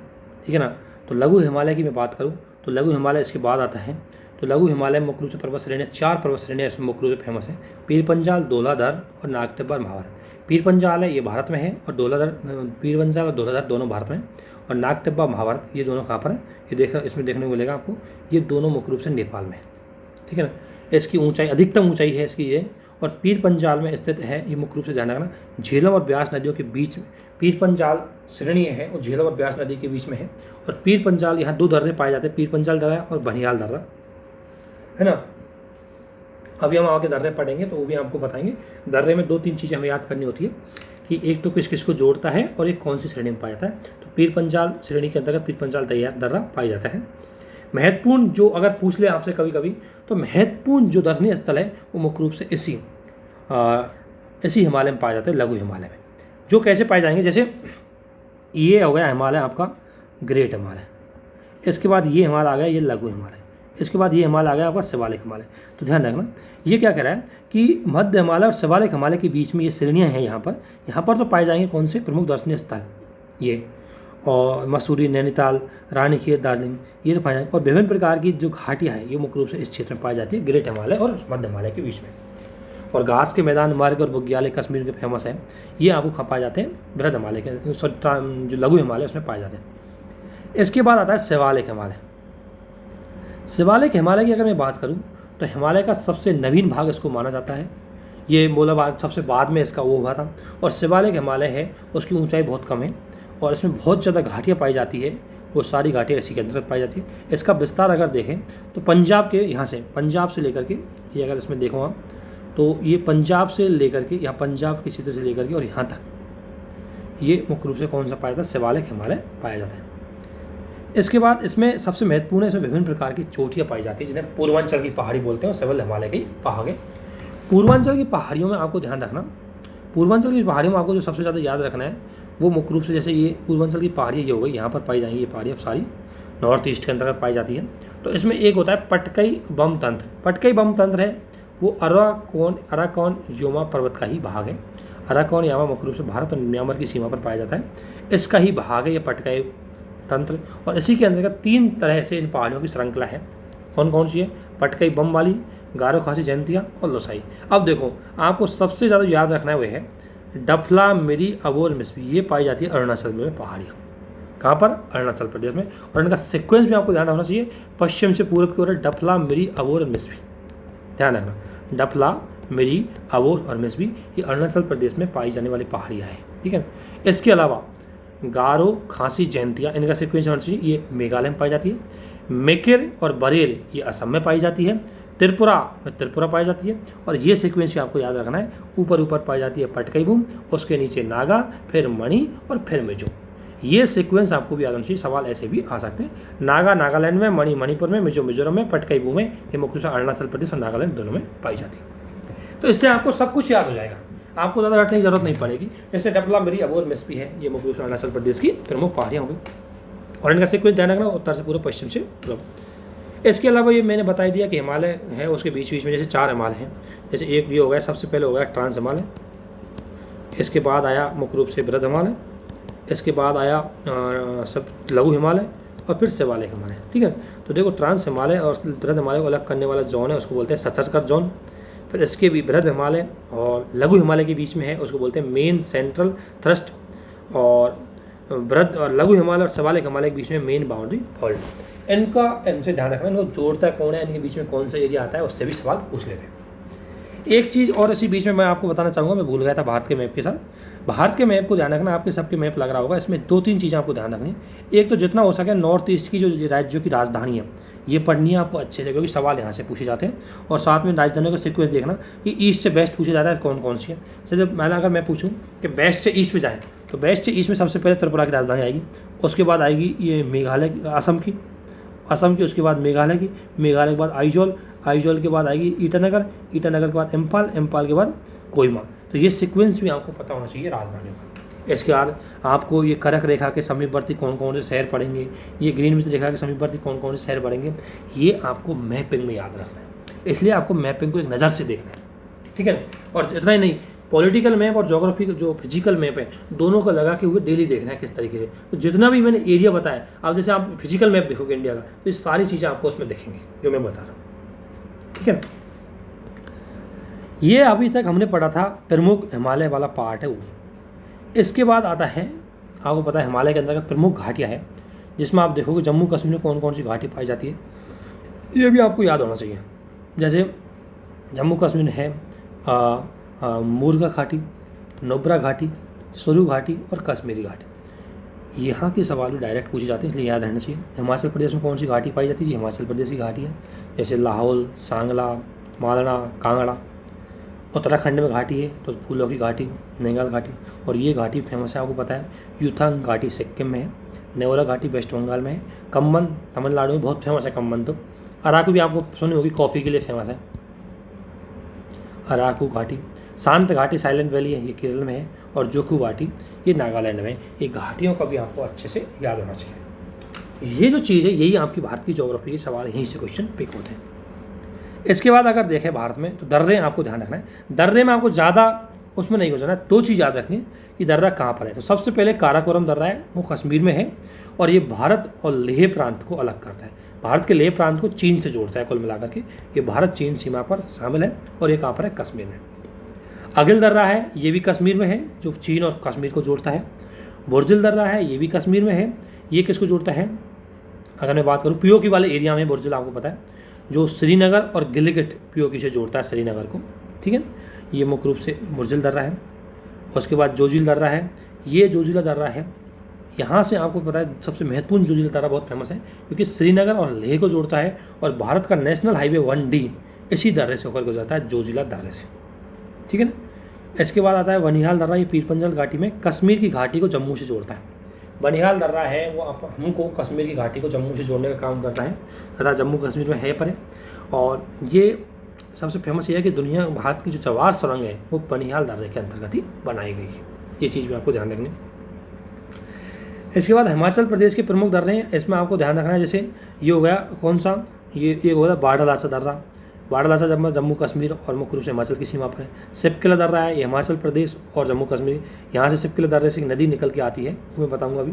ठीक है ना। तो लघु हिमालय की मैं बात करूँ तो लघु हिमालय इसके बाद आता है। तो लघु हिमालय मुख्य रूप से पर्वत श्रेणियाँ, 4 पर्वत श्रेणियाँ इसमें मुख्य रूप से फेमस है, पीरपंजाल, धौलाधर और नागटिब्बा महाभारत। पीरपंजाल है ये भारत में है, और धौलाधर, पीरपंजाल और धौलाधर दोनों भारत में, और नागटिब्बा महाभारत ये दोनों कहाँ पर है? ये देखना, इसमें देखने को मिलेगा आपको, ये दोनों मुख्य रूप से नेपाल में, ठीक है ना। इसकी ऊंचाई, अधिकतम ऊंचाई है इसकी ये, और पीरपंजाल में स्थित है, ये मुख्य रूप से ध्यान रखना, झेलम और ब्यास नदियों के बीच में पीरपंजाल श्रेणी है, और झेलम और ब्यास नदी के बीच में है। और पीरपंजाल, यहाँ 2 दर्रे पाए जाते हैं, पीरपंजाल दर्रा और बनिहाल दर्रा, है ना। अभी हम आगे दर्रे पढ़ेंगे तो वो भी आपको बताएंगे। दर्रे में 2-3 चीज़ें हमें याद करनी होती है कि एक तो किस किस को जोड़ता है और एक कौन सी श्रेणी में पाया जाता है। तो पीरपंजाल श्रेणी के अंतर्गत पीरपंजाल दर्रा पाया जाता है। महत्वपूर्ण जो अगर पूछ ले आपसे कभी कभी, तो महत्वपूर्ण जो दर्शनीय स्थल है वो मुख्य रूप से इसी हिमालय में पाया जाता है, लघु हिमालय में। जो कैसे पाए जाएंगे, जैसे ये हो गया हिमालय आपका ग्रेट हिमालय, इसके बाद ये हिमालय आ गया ये लघु हिमालय, इसके बाद ये हिमालय आ गया आपका शिवालिक हिमालय। तो ध्यान रखना, ये क्या कह रहा है कि मध्य हिमालय और शिवालिक हिमालय के बीच में ये श्रेणियाँ हैं। यहाँ पर तो पाए जाएंगे कौन से प्रमुख दर्शनीय स्थल, ये और मसूरी, नैनीताल, रानीखेत, दार्जिलिंग, ये तो पाए जाएंगे। और विभिन्न प्रकार की जो घाटियाँ हैं ये मुख्य रूप से इस क्षेत्र में पाई जाती है, ग्रेट हिमालय और मध्य हिमालय के बीच में। और घास के मैदान, मार्ग और बुग्याल कश्मीर के फेमस है, ये आपको कहाँ पाए जाते हैं? बृहद हिमालय के, जो लघु हिमालय उसमें पाए जाते हैं। इसके बाद आता है शिवालिक हिमालय। शिवालिक हिमालय की अगर मैं बात करूं तो हिमालय का सबसे नवीन भाग इसको माना जाता है। ये मोलाबाद सबसे बाद में इसका वो हुआ था। और शिवालिक हिमालय है उसकी ऊंचाई बहुत कम है और इसमें बहुत ज़्यादा घाटियाँ पाई जाती है, वो सारी घाटियाँ इसी के अंतर्गत पाई जाती है। इसका विस्तार अगर देखें तो पंजाब के यहाँ से, पंजाब से लेकर के, ये अगर इसमें देखो आप तो ये पंजाब से लेकर के, यहाँ पंजाब के क्षेत्र से लेकर के और यहाँ तक ये मुख्य रूप से कौन सा पाया जाता है, शिवालिक हिमालय पाया जाता है। इसके बाद इसमें सबसे महत्वपूर्ण है, इसमें विभिन्न प्रकार की चोटियाँ पाई जाती है जिन्हें पूर्वांचल की पहाड़ी बोलते हैं और शिवल हिमालय की पहाड़ी। पूर्वांचल की पहाड़ियों में आपको ध्यान रखना, पूर्वांचल की पहाड़ियों में आपको जो सबसे ज़्यादा याद रखना है वो मुख्य रूप से, जैसे ये पूर्वांचल की पहाड़ी ये हो गई, यहाँ पर पाई जाएंगी ये पहाड़ी अब सारी नॉर्थ ईस्ट के अंतर्गत पाई जाती है। तो इसमें एक होता है पटकई बम तंत्र। पटकई बम तंत्र है वो अराकॉन योमा पर्वत का ही भाग है। अराकॉन यामा मुख्य रूप से भारत और म्यांमार की सीमा पर पाया जाता है, इसका ही भाग है ये पटकई तंत्र। और इसी के अंतर्गत 3 तरह से इन पहाड़ियों की श्रृंखला है। कौन कौन सी है, पटकई बम वाली, गारो खासी जयंतिया और लोसाई। अब देखो आपको सबसे ज़्यादा याद रखना है वो है डफला, मिरी, अबोर, मिसबी। ये पाई जाती है अरुणाचल में पहाड़ियाँ। कहाँ पर, अरुणाचल प्रदेश में। और इनका सीक्वेंस भी आपको ध्यान रखना चाहिए, पश्चिम से पूर्व की ओर है डफला, मिरी, अबोर और मिसबी। ध्यान रखना, डफला, मिरी, अबोर और मिसबी ये अरुणाचल प्रदेश में पाई जाने वाली पहाड़ियाँ हैं, ठीक है। इसके अलावा गारो, खासी, जयंतिया, इनका सीक्वेंस होना चाहिए, ये मेघालय में पाई जाती है। मेकिर और बरेल ये असम में पाई जाती है। त्रिपुरा में त्रिपुरा पाई जाती है। और ये सीक्वेंस भी आपको याद रखना है, ऊपर ऊपर पाई जाती है पटकई बूम, उसके नीचे नागा, फिर मणि और फिर मिजो। ये सीक्वेंस आपको भी याद होना चाहिए, सवाल ऐसे भी आ सकते हैं। नागा नागालैंड में, मणि मणिपुर में, मिजो मिजोरम में, पटकई बूम में, ये मुख्य रूप से अरुणाचल प्रदेश और नागालैंड दोनों में पाई जाती है। तो इससे आपको सब कुछ याद हो जाएगा, आपको ज़्यादा रटने की जरूरत नहीं पड़ेगी। जैसे डफला, मिरी, अबोर, मिसबी है, ये मुख्य रूप से अरुणाचल प्रदेश की प्रमुख पहाड़ियाँ होंगी। और इनका सीक्वेंस ध्यान रखना, उत्तर से पूर्व, पश्चिम से पूर्व। इसके अलावा ये मैंने बता दिया कि हिमालय है, उसके बीच बीच में जैसे 4 हिमालय हैं। जैसे एक ये हो गया, सबसे पहले हो गया ट्रांस हिमालय, इसके बाद आया मुख्य रूप से बृहद हिमालय, इसके बाद आया सब लघु हिमालय और फिर शिवालिक हिमालय, ठीक है। तो देखो ट्रांस हिमालय और बृहद हिमालय को अलग करने वाला जोन है उसको बोलते हैं सतर्कत जोन। फिर इसके भी बृहद हिमालय और लघु हिमालय के बीच में है उसको बोलते हैं मेन सेंट्रल थ्रस्ट। और बृहद और लघु हिमालय और शिवालिक हिमालय के बीच में मेन बाउंड्री फॉल्ट। इनसे ध्यान रखना, इनको जोड़ता कौन है, इनके बीच में कौन सा एरिया आता है, उससे भी सवाल पूछ लेते हैं। एक चीज़ और इसी बीच में मैं आपको बताना चाहूँगा, मैं भूल गया था भारत के मैप के साथ। भारत के मैप को ध्यान रखना, आपके सबके मैप लग रहा होगा, इसमें 2-3 चीज़ें आपको ध्यान रखनी है। एक तो जितना हो सके नॉर्थ ईस्ट की जो राज्यों की राजधानी है ये पढ़नी है आपको अच्छे से, क्योंकि सवाल यहाँ से पूछे जाते हैं। और साथ में राजधानियों का सीक्वेंस देखना कि ईस्ट से वेस्ट पूछा जाता है कौन कौन सी है। जैसे मैंने अगर मैं पूछूँ कि वेस्ट से ईस्ट पे जाएँ तो वेस्ट से ईस्ट में सबसे पहले त्रिपुरा की राजधानी आएगी, उसके बाद आएगी ये मेघालय असम की, उसके बाद मेघालय की, मेघालय के बाद आइजोल के बाद आएगी ईटानगर के बाद इम्फाल के बाद कोहिमा। तो ये सीक्वेंस भी आपको पता होना चाहिए राजधानियों का। इसके बाद आपको ये कर्क रेखा के समीपवर्ती कौन कौन से शहर पड़ेंगे, ये ग्रीनविच रेखा के समीपवर्ती कौन कौन से शहर पड़ेंगे, ये आपको मैपिंग में याद रखना है। इसलिए आपको मैपिंग को एक नज़र से देखना है, ठीक है। और इतना ही नहीं, पॉलिटिकल मैप और ज्योग्राफी जो फिजिकल मैप है दोनों को लगा के हुए डेली देखना है किस तरीके से। तो जितना भी मैंने एरिया बताया, अब जैसे आप फिजिकल मैप देखोगे इंडिया का तो ये सारी चीज़ें आपको उसमें दिखेंगी जो मैं बता रहा हूँ, ठीक है। ये अभी तक हमने पढ़ा था प्रमुख हिमालय वाला पार्ट है वो। इसके बाद आता है, आपको पता है हिमालय के अंदर प्रमुख घाटियाँ हैं, जिसमें आप देखोगे जम्मू कश्मीर में कौन कौन सी घाटी पाई जाती है, ये भी आपको याद होना चाहिए। जैसे जम्मू कश्मीर में है मुर्गा घाटी, नुब्रा घाटी, सुरु घाटी और कश्मीरी घाटी। यहाँ के सवाल भी डायरेक्ट पूछे जाते हैं, इसलिए याद रहना चाहिए। हिमाचल प्रदेश में कौन सी घाटी पाई जाती है, हिमाचल प्रदेश की घाटी है, जैसे लाहौल, सांगला, मालना, कांगड़ा। उत्तराखंड में घाटी है तो फूलों की घाटी, नैनीताल घाटी। और ये घाटी फेमस है, आपको पता है युथांग घाटी सिक्किम में है, नेवरा घाटी वेस्ट बंगाल में है, कम्बन तमिलनाडु में बहुत फेमस है कम्बन। तो अराकू भी आपको सुनी होगी, कॉफ़ी के लिए फेमस है अराकू घाटी। शांत घाटी साइलेंट वैली है, ये केरल में है। और जोखू घाटी ये नागालैंड में। ये घाटियों का भी आपको अच्छे से याद होना चाहिए। ये जो चीज़ है यही आपकी भारत की ज्योग्राफी के सवाल यहीं से क्वेश्चन पिक होते हैं। इसके बाद अगर देखें भारत में तो दर्रे आपको ध्यान रखना है। दर्रे में आपको ज़्यादा उसमें नहीं हो जाना है, 2 चीज़ याद रखनी है कि दर्रा कहाँ पर है। तो सबसे पहले काराकोरम दर्रा है, वो कश्मीर में है और ये भारत और लेह प्रांत को अलग करता है। भारत के लेह प्रांत को चीन से जोड़ता है कुल मिलाकर के। ये भारत चीन सीमा पर शामिल है और ये कहाँ पर है, कश्मीर में। अगिल दर्रा है, ये भी कश्मीर में है, जो चीन और कश्मीर को जोड़ता है। बुर्जिल दर्रा है, ये भी कश्मीर में है। ये किसको जोड़ता है, अगर मैं बात करूँ पीओकी वाले एरिया में, बुर्जिल आपको पता है जो श्रीनगर और गिलगिट पीओकी से जोड़ता है श्रीनगर को, ठीक है। ये मुख्य रूप से बुर्जिल दर्रा है। उसके बाद जोजिल दर्रा है, ये जोजिला दर्रा है। यहाँ से आपको पता है सबसे महत्वपूर्ण जोजिला दर्रा बहुत फेमस है क्योंकि श्रीनगर और लेह को जोड़ता है और भारत का नेशनल हाईवे 1D इसी दर्रे से होकर गुजरता है, जोजिला दर्रे से, ठीक है ना। इसके बाद आता है बनिहाल दर्रा। ये पीरपंजल घाटी में कश्मीर की घाटी को जम्मू से जोड़ता है। बनिहाल दर्रा है वो हमको कश्मीर की घाटी को जम्मू से जोड़ने का काम करता है तथा जम्मू कश्मीर में है पर है। और ये सबसे फेमस ये है कि दुनिया भारत की जो जवार सुरंग है वो बनिहाल दर्रे के अंतर्गत ही बनाई गई है। ये चीज़ भी आपको ध्यान रखनी। इसके बाद हिमाचल प्रदेश के प्रमुख दर्रे हैं, इसमें आपको ध्यान रखना है। जैसे ये हो गया कौन सा, ये हो गया बाड़ालाचा दर्रा। बाड़ालाचा जम्मू कश्मीर और मुख्य रूप से हिमाचल की सीमा पर है। सिपकिला दर्रा है, ये हिमाचल प्रदेश और जम्मू कश्मीर। यहाँ से सिपकिला दर्रे से एक नदी निकल के आती है, वो मैं बताऊँगा अभी।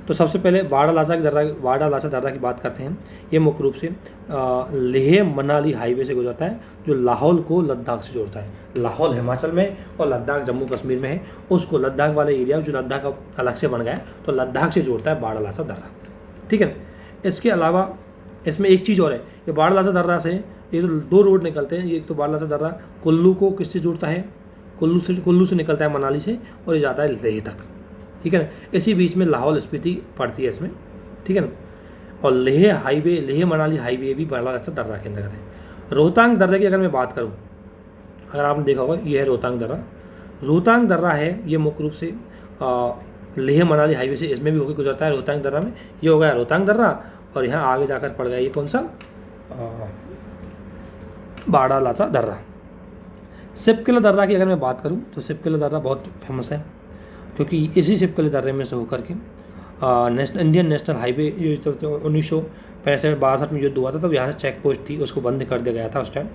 तो सबसे पहले बाड़ालाचा दर्रा की बात करते हैं। ये मुख्य रूप से लेह मनाली हाईवे से गुजरता है, जो लाहौल को लद्दाख से जोड़ता है। लाहौल हिमाचल में और लद्दाख जम्मू कश्मीर में है। उसको लद्दाख वाले एरिया जो लद्दाख अलग से बन गया है, तो लद्दाख से जोड़ता है बाड़ालाचा दर्रा। ठीक है ना। इसके अलावा इसमें एक चीज़ और है, ये बाड़ालाचा दर्रा से ये तो 2 रोड निकलते हैं। एक तो बाड़ालाचा दर्रा कुल्लू को किससे जोड़ता है, कुल्लू से निकलता है मनाली से, और ये जाता है लेह तक। ठीक है ना। इसी बीच में लाहौल स्पीति पड़ती है इसमें। ठीक है ना। और लेह मनाली हाईवे भी बाड़ालाचा दर्रा के अंतर्गत है। रोहतांग दर्रे की अगर मैं बात करूँ, अगर आपने देखा होगा, ये है रोहतांग दर्रा। रोहतांग दर्रा है ये मुख्य रूप से लेह मनाली हाईवे से इसमें भी होकर गुजरता है। रोहतांग दर्रा में ये हो गया रोहतांग दर्रा, और यहाँ आगे जाकर पड़ गया ये कौन सा, बाड़ालाचा दर्रा। सिपकिला दर्रा की अगर मैं बात करूँ तो सिपकिला दर्रा बहुत फेमस है, क्योंकि इसी सिपकिला दर्रे में से होकर के इंडियन नेशनल हाईवे 1965-62 में युद्ध हुआ था, तब यहाँ से चेक पोस्ट थी, उसको बंद कर दिया गया था उस टाइम।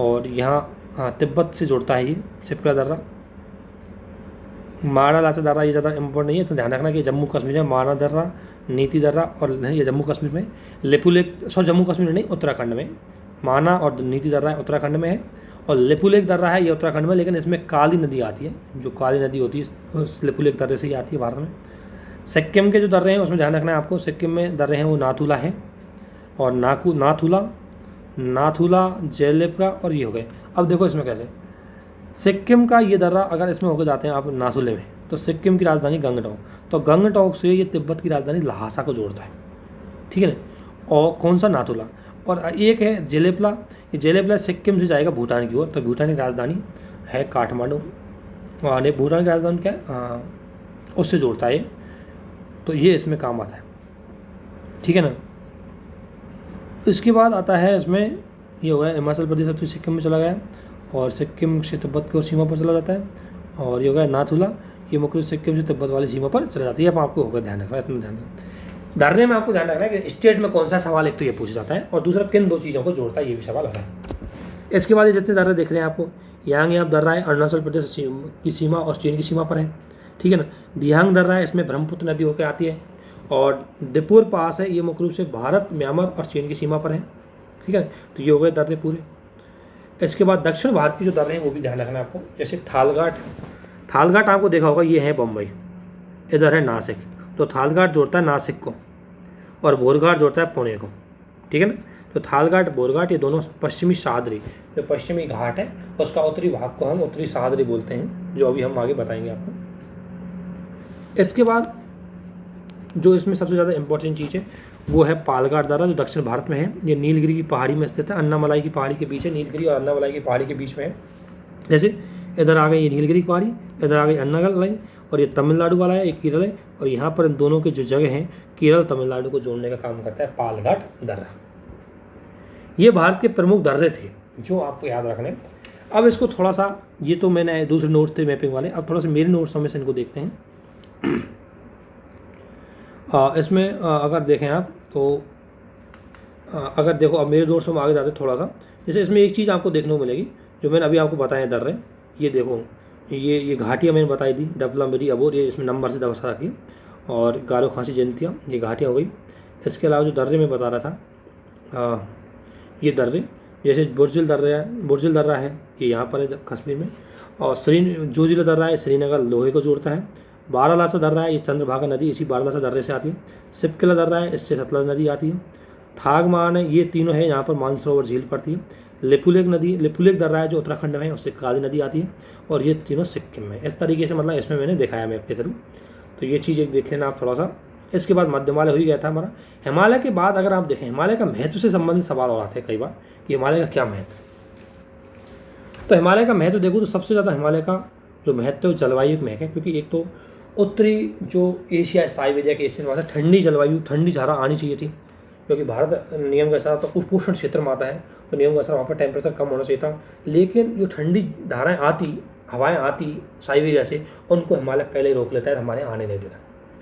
और यहाँ तिब्बत से जोड़ता है ये सिपकिला दर्रा। बाड़ालाचा दर्रा ये ज़्यादा इम्पोर्टेंट नहीं है, तो ध्यान रखना कि जम्मू कश्मीर में माना दर्रा, नीति दर्रा, और ये जम्मू कश्मीर में लेपुलेक, जम्मू कश्मीर में नहीं, उत्तराखंड में माना और नीति दर्रा है, उत्तराखंड में है। और लेपुलेक दर्रा है ये उत्तराखंड में, लेकिन इसमें काली नदी आती है, जो काली नदी होती है उस लेपुलेक दर्रे से ही आती है भारत में। सिक्किम के जो दर्रे हैं उसमें ध्यान रखना है आपको, सिक्किम में दर्रे हैं वो नाथुला है, और नाथुला जेलेपका, और ये हो गए। अब देखो इसमें कैसे, सिक्किम का ये दर्रा अगर इसमें होकर जाते हैं आप नाथुले में, तो सिक्किम की राजधानी गंगटोक, तो गंगटोक से ये तिब्बत की राजधानी लहासा को जोड़ता है। ठीक है ना। और कौन सा, नाथुला। और एक है जेलेपला, ये जेलेपला सिक्किम से जाएगा भूटान की ओर, तो भूटान की राजधानी है काठमांडू। नहीं, भूटान की राजधानी क्या है, उससे जोड़ता है, तो ये इसमें काम आता है। ठीक है ना। इसके बाद आता है इसमें, ये हो गया हिमाचल प्रदेश अब तो सिक्किम में चला गया, और सिक्किम से तिब्बत की ओर सीमा पर चला जाता है। और ये हो गया नाथुला, ये मुख्य सिक्किम से तिब्बत वाली सीमा पर चला जाती है। अब आपको होगा ध्यान रखना, इतना ध्यान रखना। दर्रे में आपको ध्यान रखना है कि स्टेट में कौन सा सवाल, एक तो ये पूछा जाता है, और दूसरा किन 2 चीज़ों को जोड़ता है, ये भी सवाल आता है। इसके बाद ये जितने दर्रे देख रहे हैं आपको, यांग दर्रा है अरुणाचल प्रदेश की सीमा और चीन की सीमा पर है। ठीक है ना। दियांग दर्रा है, इसमें ब्रह्मपुत्र नदी होकर आती है। और डिपुर पास है, ये मुख्य रूप से भारत, म्यांमार और चीन की सीमा पर है। ठीक है। तो ये हो गए दर्रे पूरे। इसके बाद दक्षिण भारत की जो दर्रे हैं वो भी ध्यान रखना है आपको, जैसे थालघाट आपको देखा होगा, ये है बम्बई, इधर है नासिक, तो थालघाट जोड़ता है नासिक को, और बोरघाट जोड़ता है पुणे को। ठीक है ना। तो थालघाट, बोरघाट, ये दोनों पश्चिमी सह्याद्री, जो पश्चिमी घाट है उसका उत्तरी भाग को हम उत्तरी सह्याद्री बोलते हैं, जो अभी हम आगे बताएंगे आपको। इसके बाद जो इसमें सबसे ज़्यादा इंपॉर्टेंट चीज़ है वो है पालघाट दर्रा, जो दक्षिण भारत में है। ये नीलगिरी की पहाड़ी में स्थित है, अन्नामलाई की पहाड़ी के बीच है, नीलगिरी और अन्नामलाई की पहाड़ी के बीच में है। जैसे इधर आ गई ये नीलगिरी की पहाड़ी, इधर आ गई अन्नामलाई, और ये तमिलनाडु वाला है, एक केरल है, और यहाँ पर इन दोनों के जो जगह हैं केरल तमिलनाडु को जोड़ने का काम करता है पालघाट दर्रा। ये भारत के प्रमुख दर्रे थे जो आपको याद रखने। अब इसको थोड़ा सा, ये तो मैंने दूसरे नोट्स थे मैपिंग वाले, अब थोड़ा सा मेरे नोट्स में से इनको देखते हैं। इसमें अगर देखें आप तो अगर देखो, अब मेरे नोट्स में आगे जाते थोड़ा सा, जैसे इसमें एक चीज़ आपको देखने को मिलेगी जो मैंने अभी आपको बताया दर्रे, ये देखो, ये घाटियाँ मैंने बताई दी, डबला मेरी अबोर, ये इसमें नंबर से दबसा रखी, और गारो खांसी जयंतियाँ, ये घाटियाँ हो गई। इसके अलावा जो दर्रे में बता रहा था, ये दर्रे जैसे बुर्जिल दर्रा है, ये यहाँ पर है कश्मीर में, और जोजिला दर्रा है, श्रीनगर लोहे को जोड़ता है। बारालाचा दर्रा है, ये चंद्रभागा नदी इसी बारालाचा दर्रे से आती है। सिपकिला दर्रा है, इससे सतलज नदी आती है। थागमान है, ये तीनों है, यहाँ पर मानसरोवर झील पड़ती है। लेपुलेक दर्रा है जो उत्तराखंड में है, उससे काली नदी आती है, और ये तीनों सिक्किम में। इस तरीके से मतलब इसमें मैंने दिखाया मैप के थ्रू, तो ये चीज़ एक देख लेना आप थोड़ा सा। इसके बाद मध्य हिमालय हो ही गया था हमारा। हिमालय के बाद अगर आप देखें, हिमालय का महत्व से संबंधित सवाल और आते हैं कई बार कि हिमालय का क्या महत्व है। तो हिमालय का महत्व देखो तो सबसे ज़्यादा हिमालय का जो महत्व है जलवायु का महत्व है, क्योंकि एक तो उत्तरी जो एशिया साइबेरिया के एशियन वहाँ से ठंडी जलवायु ठंडी धारा आनी चाहिए थी, क्योंकि भारत नियम के अनुसार तो उपोष्ण क्षेत्र में आता है, तो नियम के अनुसार वहाँ पर टेम्परेचर कम होना चाहिए था। लेकिन जो ठंडी धाराएँ आती हवाएं आती साइबेरिया से, उनको हिमालय पहले ही रोक लेता है, हमारे आने नहीं देता।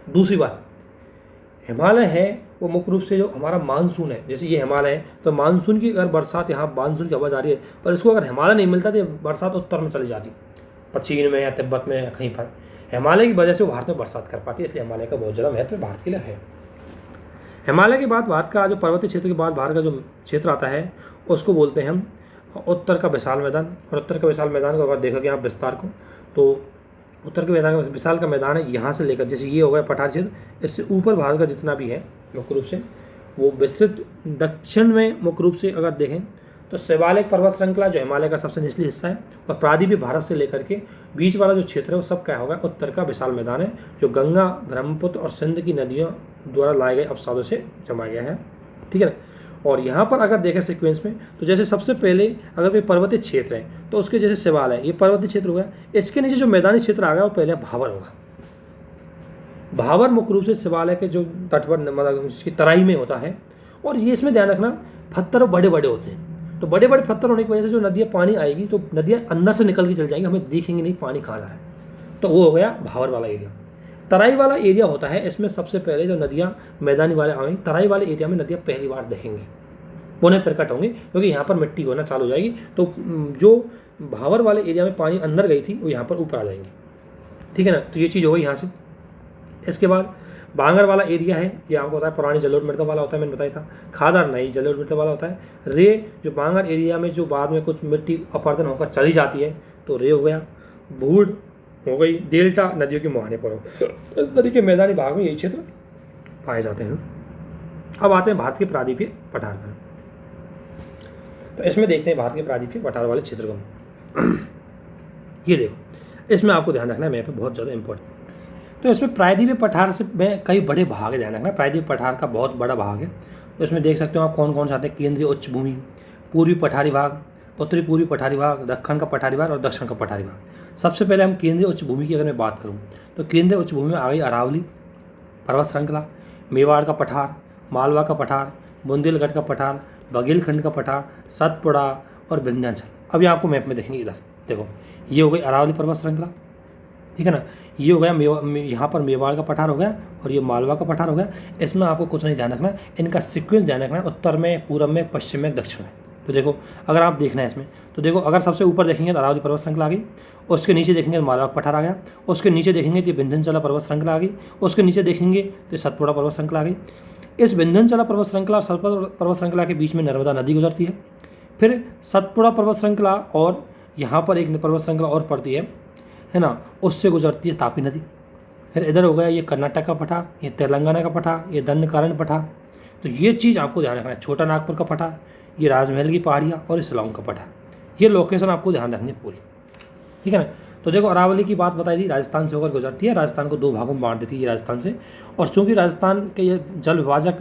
दूसरी बात, हिमालय है वो मुख्य रूप से जो हमारा मानसून है, जैसे ये हिमालय है तो मानसून की अगर बरसात यहाँ मानसून की हवा जा रही है, पर इसको अगर हिमालय नहीं मिलता तो बरसात उत्तर में चली जाती, चीन में या तिब्बत में या कहीं पर। हिमालय की वजह से वो भारत में बरसात कर पाती है, इसलिए हिमालय का बहुत ज़्यादा महत्व भारत के लिए है। हिमालय के बाद भारत का जो पर्वतीय क्षेत्र के बाद भारत का जो क्षेत्र आता है उसको बोलते हैं हम उत्तर का विशाल मैदान। और उत्तर का विशाल मैदान को अगर देखोगे आप विस्तार को, तो उत्तर के मैदान विशाल का मैदान है यहाँ से लेकर, जैसे ये हो गया पठार क्षेत्र, इससे ऊपर भारत का जितना भी है मुख्य रूप से वो विस्तृत। दक्षिण में मुख्य रूप से अगर देखें तो शिवालिक पर्वत श्रृंखला जो हिमालय का सबसे निचली हिस्सा है, और प्रायद्वीपीय भारत से लेकर के बीच वाला जो क्षेत्र है वो सब क्या होगा, उत्तर का विशाल मैदान है, जो गंगा, ब्रह्मपुत्र और सिंध की नदियों द्वारा लाए गए अवसादों से जमाया गया है। ठीक है ना। और यहाँ पर अगर देखें सीक्वेंस में, तो जैसे सबसे पहले अगर कोई पर्वतीय क्षेत्र है तो उसके जैसे शिवालय है, ये पर्वतीय क्षेत्र हो गया, इसके नीचे जो मैदानी क्षेत्र आ गया वो पहले भावर होगा। भावर मुख्य रूप से शिवालय के जो तट पर मतलब उसकी तराई में होता है, और ये इसमें ध्यान रखना पत्थर बड़े बड़े होते हैं, तो बड़े बड़े पत्थर होने की वजह से जो नदियाँ पानी आएगी तो नदियाँ अंदर से निकल के चल जाएंगी, हमें दिखेंगे नहीं पानी कहाँ जा रहा है, तो वो हो गया भावर वाला एरिया। तराई वाला एरिया होता है, इसमें सबसे पहले जो नदियाँ मैदानी वाले आएंगी, तराई वाले एरिया में नदियाँ पहली बार देखेंगी, पुनः प्रकट होंगी, क्योंकि यहाँ पर मिट्टी होना चालू हो जाएगी, तो जो भावर वाले एरिया में पानी अंदर गई थी वो यहाँ पर ऊपर आ जाएंगी। ठीक है ना। तो ये चीज़ हो गई यहाँ से। इसके बाद बांगर वाला एरिया है, ये आपको होता है पुरानी जलोढ़ मृदा वाला होता है, मैंने बताया था। खादर नई जलोढ़ मृदा वाला होता है। रे जो बांगर एरिया में जो बाद में कुछ मिट्टी अपरदन होकर चली जाती है तो रे हो गया। भूड हो गई, डेल्टा नदियों के मुहाने पर हो। इस तरीके मैदानी भाग में यही क्षेत्र पाए जाते हैं। अब आते हैं भारत के प्रायद्वीपीय पठार पर। तो इसमें देखते हैं भारत के प्रायद्वीपीय पठार वाले क्षेत्र को। ये देखो, इसमें आपको ध्यान रखना है, मैप पे बहुत ज़्यादा इंपॉर्टेंट। तो इसमें प्रायद्वीपीय पठार से में कई बड़े भाग है, ध्यान रखना। प्रायद्वीपीय पठार का बहुत बड़ा भाग है, तो इसमें देख सकते हो आप कौन कौन से आते हैं। केंद्रीय उच्च भूमि, पूर्वी पठारी भाग, उत्तरी पूर्वी पठारी भाग, दक्षिण का पठारी भाग और दक्षिण का पठारी भाग। सबसे पहले हम केंद्रीय उच्च भूमि की अगर मैं बात करूँ तो केंद्रीय उच्च भूमि में आ गई अरावली पर्वत श्रृंखला, मेवाड़ का पठार, मालवा का पठार, बुंदेलखंड का पठार, बघेलखंड का पठार, सतपुड़ा और विंध्याचल। अभी आपको मैप में देखेंगे, इधर देखो, ये हो गई अरावली पर्वत श्रृंखला, ठीक है ना। ये हो गया यहाँ पर मेवाड़ का पठार हो गया, और ये मालवा का पठार हो गया। इसमें आपको कुछ नहीं ध्यान रखना, इनका सीक्वेंस ध्यान रखना है, उत्तर में, पूर्व में, पश्चिम में, दक्षिण में। तो देखो अगर आप देखना है इसमें, तो देखो अगर सबसे ऊपर देखेंगे तो अरावली पर्वत श्रृंखला आ गई, उसके नीचे देखेंगे तो मालवा का पठार आ गया, उसके नीचे देखेंगे तो विंध्याचल पर्वत श्रृंखला आ गई, उसके नीचे देखेंगे तो सतपुड़ा पर्वत श्रृंखला आ गई। इस विंध्याचल पर्वत श्रृंखला और सतपुड़ा पर्वत श्रृंखला के बीच में नर्मदा नदी गुजरती है। फिर सतपुड़ा पर्वत श्रृंखला और यहाँ पर एक पर्वत श्रृंखला और पड़ती है ना, उससे गुजरती है तापी नदी। फिर इधर हो गया ये कर्नाटक का पठार, ये तेलंगाना का पठार, ये दंडकारण्य पठार। तो ये चीज़ आपको ध्यान रखना है। छोटा नागपुर का पठार, ये राजमहल की पहाड़ियाँ और ये शिलांग का पठार, ये लोकेशन आपको ध्यान रखनी है पूरी, ठीक है ना। तो देखो अरावली की बात बताई थी, राजस्थान से होकर गुजरती है, राजस्थान को 2 भागों में बांट देती है ये राजस्थान से। और चूँकि राजस्थान के ये जल विभाजक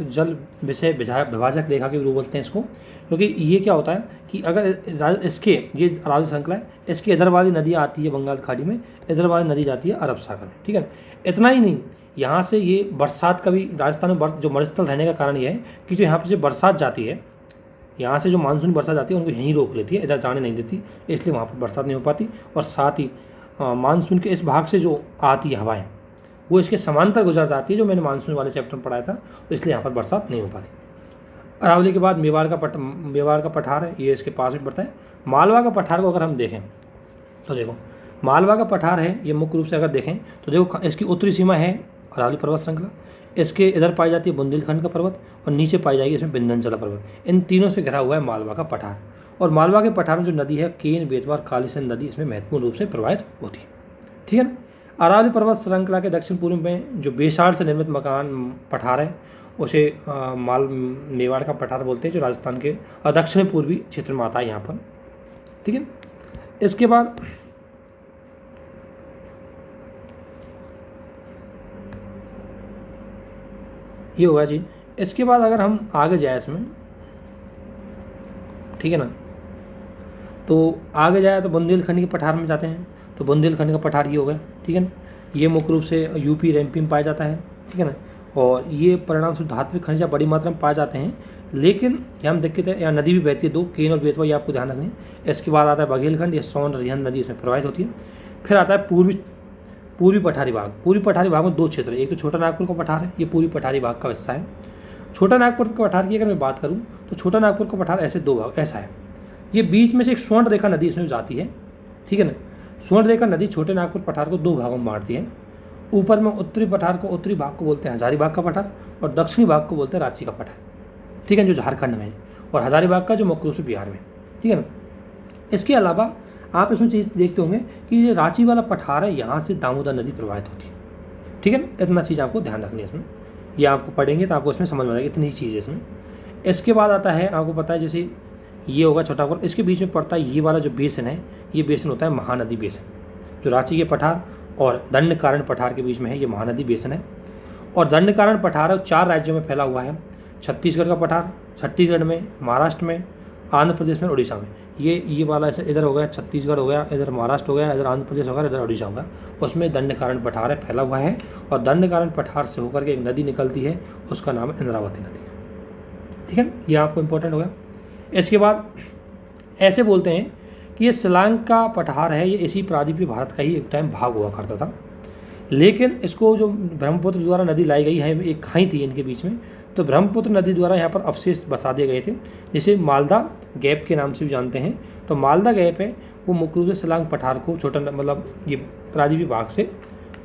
रेखा के रूप बोलते हैं इसको, क्योंकि ये क्या होता है कि अगर इसके ये अरावली श्रृंखला है, इसकी इधर वाली नदियाँ आती है बंगाल खाड़ी में, इधर वाली नदी जाती है अरब सागर में, ठीक है ना। इतना ही नहीं, यहाँ से ये बरसात का भी राजस्थान में जो मरुस्थल रहने का कारण ये है कि जो यहाँ पर जो बरसात जाती है, यहाँ से जो मानसून बरसात जाती है उनको यहीं रोक लेती है, इधर जाने नहीं देती, इसलिए वहाँ पर बरसात नहीं हो पाती। और साथ ही मानसून के इस भाग से जो आती है हवाएं वो इसके समांतर गुजर जाती है, जो मैंने मानसून वाले चैप्टर में पढ़ाया था, तो इसलिए यहाँ पर बरसात नहीं हो पाती। अरावली के बाद मेवाड़ का पठार है, ये इसके पास में पड़ता है। मालवा का पठार को अगर हम देखें तो देखो मालवा का पठार है, ये मुख्य रूप से अगर देखें तो देखो इसकी उत्तरी सीमा है अरावली पर्वत श्रृंखला, इसके इधर पाई जाती है बुंदेलखंड का पर्वत, और नीचे पाई जाएगी इसमें विंध्याचल पर्वत। इन तीनों से घिरा हुआ है मालवा का पठार। और मालवा के पठार में जो नदी है केन, बेतवा और कालीसिंध नदी इसमें महत्वपूर्ण रूप से प्रवाहित होती है, ठीक है ना। अरावली पर्वत श्रृंखला के दक्षिण पूर्व में जो बेसाड़ से निर्मित मकान पठार है उसे मेवाड़ का पठार बोलते हैं, जो राजस्थान के दक्षिण पूर्वी क्षेत्र में आता है यहाँ पर, ठीक है। इसके बाद ये होगा जी। इसके बाद अगर हम आगे जाए इसमें, ठीक है ना, तो आगे जाए तो बुंदेलखंड के पठार में जाते हैं, तो बुंदेलखंड का पठार ये हो गया, ठीक है ना। ये मुख्य रूप से यूपी एमपी में पाया जाता है, ठीक है ना। और ये परिणाम से धात्विक खनिज बड़ी मात्रा में पाए जाते हैं, लेकिन यहाँ हम देखते हैं यहाँ नदी भी बहती है 2, केन और बेतवा, ये आपको ध्यान रखनी है। इसके बाद आता है बघेलखंड, ये सोन रिहंद नदी इसमें प्रवाहित होती है। फिर आता है पूर्वी पठारी भाग। पूर्वी पठारी भाग में 2 क्षेत्र है, एक तो छोटा नागपुर का पठार है, ये पूर्वी पठारी भाग का हिस्सा है। छोटा नागपुर के पठार की अगर मैं बात करूँ तो छोटा नागपुर का पठार ऐसे 2 भाग ऐसा है, ये बीच में से एक स्वर्ण रेखा नदी इसमें जाती है, ठीक है ना। स्वर्ण रेखा नदी छोटे नागपुर पठार को 2 भागों में बांटती है। ऊपर में उत्तरी पठार को, उत्तरी भाग को बोलते हैं हजारीबाग का पठार, और दक्षिणी भाग को बोलते हैं रांची का पठार, ठीक है, जो झारखंड में है, और हजारीबाग का जो मुख्य रूप से बिहार में, ठीक है ना। इसके अलावा आप इसमें चीज़ देखते होंगे कि ये रांची वाला पठार है, यहाँ से दामोदर नदी प्रवाहित होती है, ठीक है। इतना चीज़ आपको ध्यान रखनी है इसमें, ये आपको पढ़ेंगे तो आपको इसमें समझ में आएगा, इतनी ही चीज़ है इसमें। इसके बाद आता है, आपको पता है जैसे ये होगा छोटा नागपुर, इसके बीच में पड़ता है ये वाला जो बेसिन है, ये बेसिन होता है महानदी बेसिन, जो रांची के पठार और दंडकारण्य पठार के बीच में है, ये महानदी बेसिन है। और दंडकारण्य पठार 4 राज्यों में फैला हुआ है, छत्तीसगढ़ का पठार, छत्तीसगढ़ में, महाराष्ट्र में, आंध्र प्रदेश में, उड़ीसा में। ये वाला ऐसे इधर हो गया छत्तीसगढ़ हो गया, इधर महाराष्ट्र हो गया, इधर आंध्र प्रदेश हो गया, इधर उड़ीसा होगा, उसमें दंडकारण्य पठार है फैला हुआ है। और दंडकारण्य पठार से होकर के एक नदी निकलती है, उसका नाम है इंद्रावती नदी, ठीक है। ये आपको इंपॉर्टेंट हो गया। इसके बाद ऐसे बोलते हैं कि ये शिलांग का पठार है, ये इसी प्रायद्वीपीय भारत का ही एक टाइम भाग हुआ करता था, लेकिन इसको जो ब्रह्मपुत्र द्वारा नदी लाई गई है, एक खाई थी इनके बीच में, तो ब्रह्मपुत्र नदी द्वारा यहाँ पर अवशेष बसा दिए गए थे, जिसे मालदा गैप के नाम से भी जानते हैं। तो मालदा गैप है वो मुख्य रूप से शिलांग पठार को छोटा, मतलब ये प्रायद्वीपीय भाग से,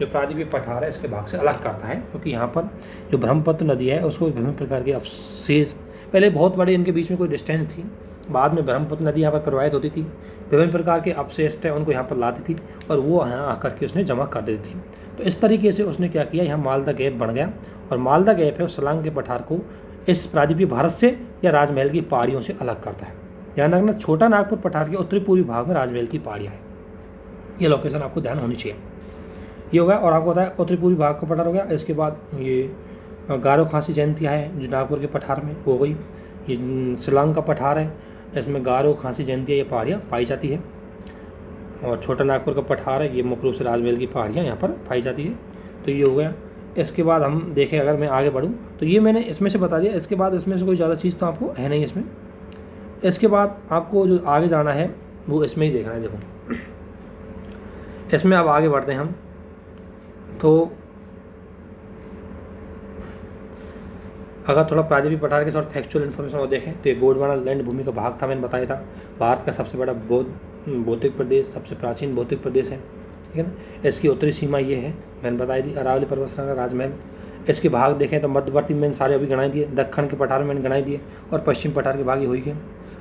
जो प्रायद्वीपीय पठार है इसके भाग से अलग करता है, क्योंकि यहाँ पर जो ब्रह्मपुत्र नदी है उसको विभिन्न प्रकार के अवशेष, पहले बहुत बड़े इनके बीच में कोई डिस्टेंस थी, बाद में ब्रह्मपुत्र नदी यहाँ पर प्रवाहित होती थी, विभिन्न प्रकार के अवशेष थे उनको यहाँ पर लाती थी और वो यहाँ आकर के उसने जमा कर देती थी। तो इस तरीके से उसने क्या किया, यहाँ मालदा गैप बन गया, और मालदा गैप है उस शिलांग के पठार को इस प्रायद्वीपीय भारत से या राजमहल की पहाड़ियों से अलग करता है। ध्यान रखना, छोटा नागपुर पठार के उत्तरी पूर्वी भाग में राजमहल की पहाड़ियाँ हैं, ये लोकेशन आपको ध्यान होनी चाहिए। ये हो गया, और आपको बताया उत्तरी पूर्वी भाग का पठार हो गया। इसके बाद ये गारो खासी जयंतिया है जो नागपुर के पठार में हो गई। ये शिलांग का पठार है, इसमें गारो खासी जयंतिया ये पहाड़ियाँ पाई जाती है। और छोटा नागपुर का पठार है, ये मुख्य रूप से राजमहल की पहाड़ियाँ यहाँ पर पाई जाती है। तो ये हो गया। इसके बाद हम देखें, अगर मैं आगे बढ़ूँ तो ये मैंने इसमें से बता दिया। इसके बाद इसमें से कोई ज़्यादा चीज़ तो आपको है नहीं इसमें। इसके बाद आपको जो आगे जाना है वो इसमें ही देखना है। देखो इसमें अब आगे बढ़ते हैं हम, तो अगर थोड़ा प्रायद्वीपीय पठार के थोड़ा फैक्चुअल इन्फॉर्मेशन और देखें तो ये गोंडवाना लैंड भूमि का भाग था, मैंने बताया था। भारत का सबसे बड़ा भौतिक प्रदेश, सबसे प्राचीन भौतिक प्रदेश है, ठीक है ना। इसकी उत्तरी सीमा ये है, मैंने बताई थी, अरावली पर्वत श्रृंखला, राजमहल। इसके भाग देखें तो मध्यवर्ती मैंने सारे अभी गणाई दिए, दक्षिण के पठार में मैंने गणाई दिए, और पश्चिम पठार के भाग ये हुई गए।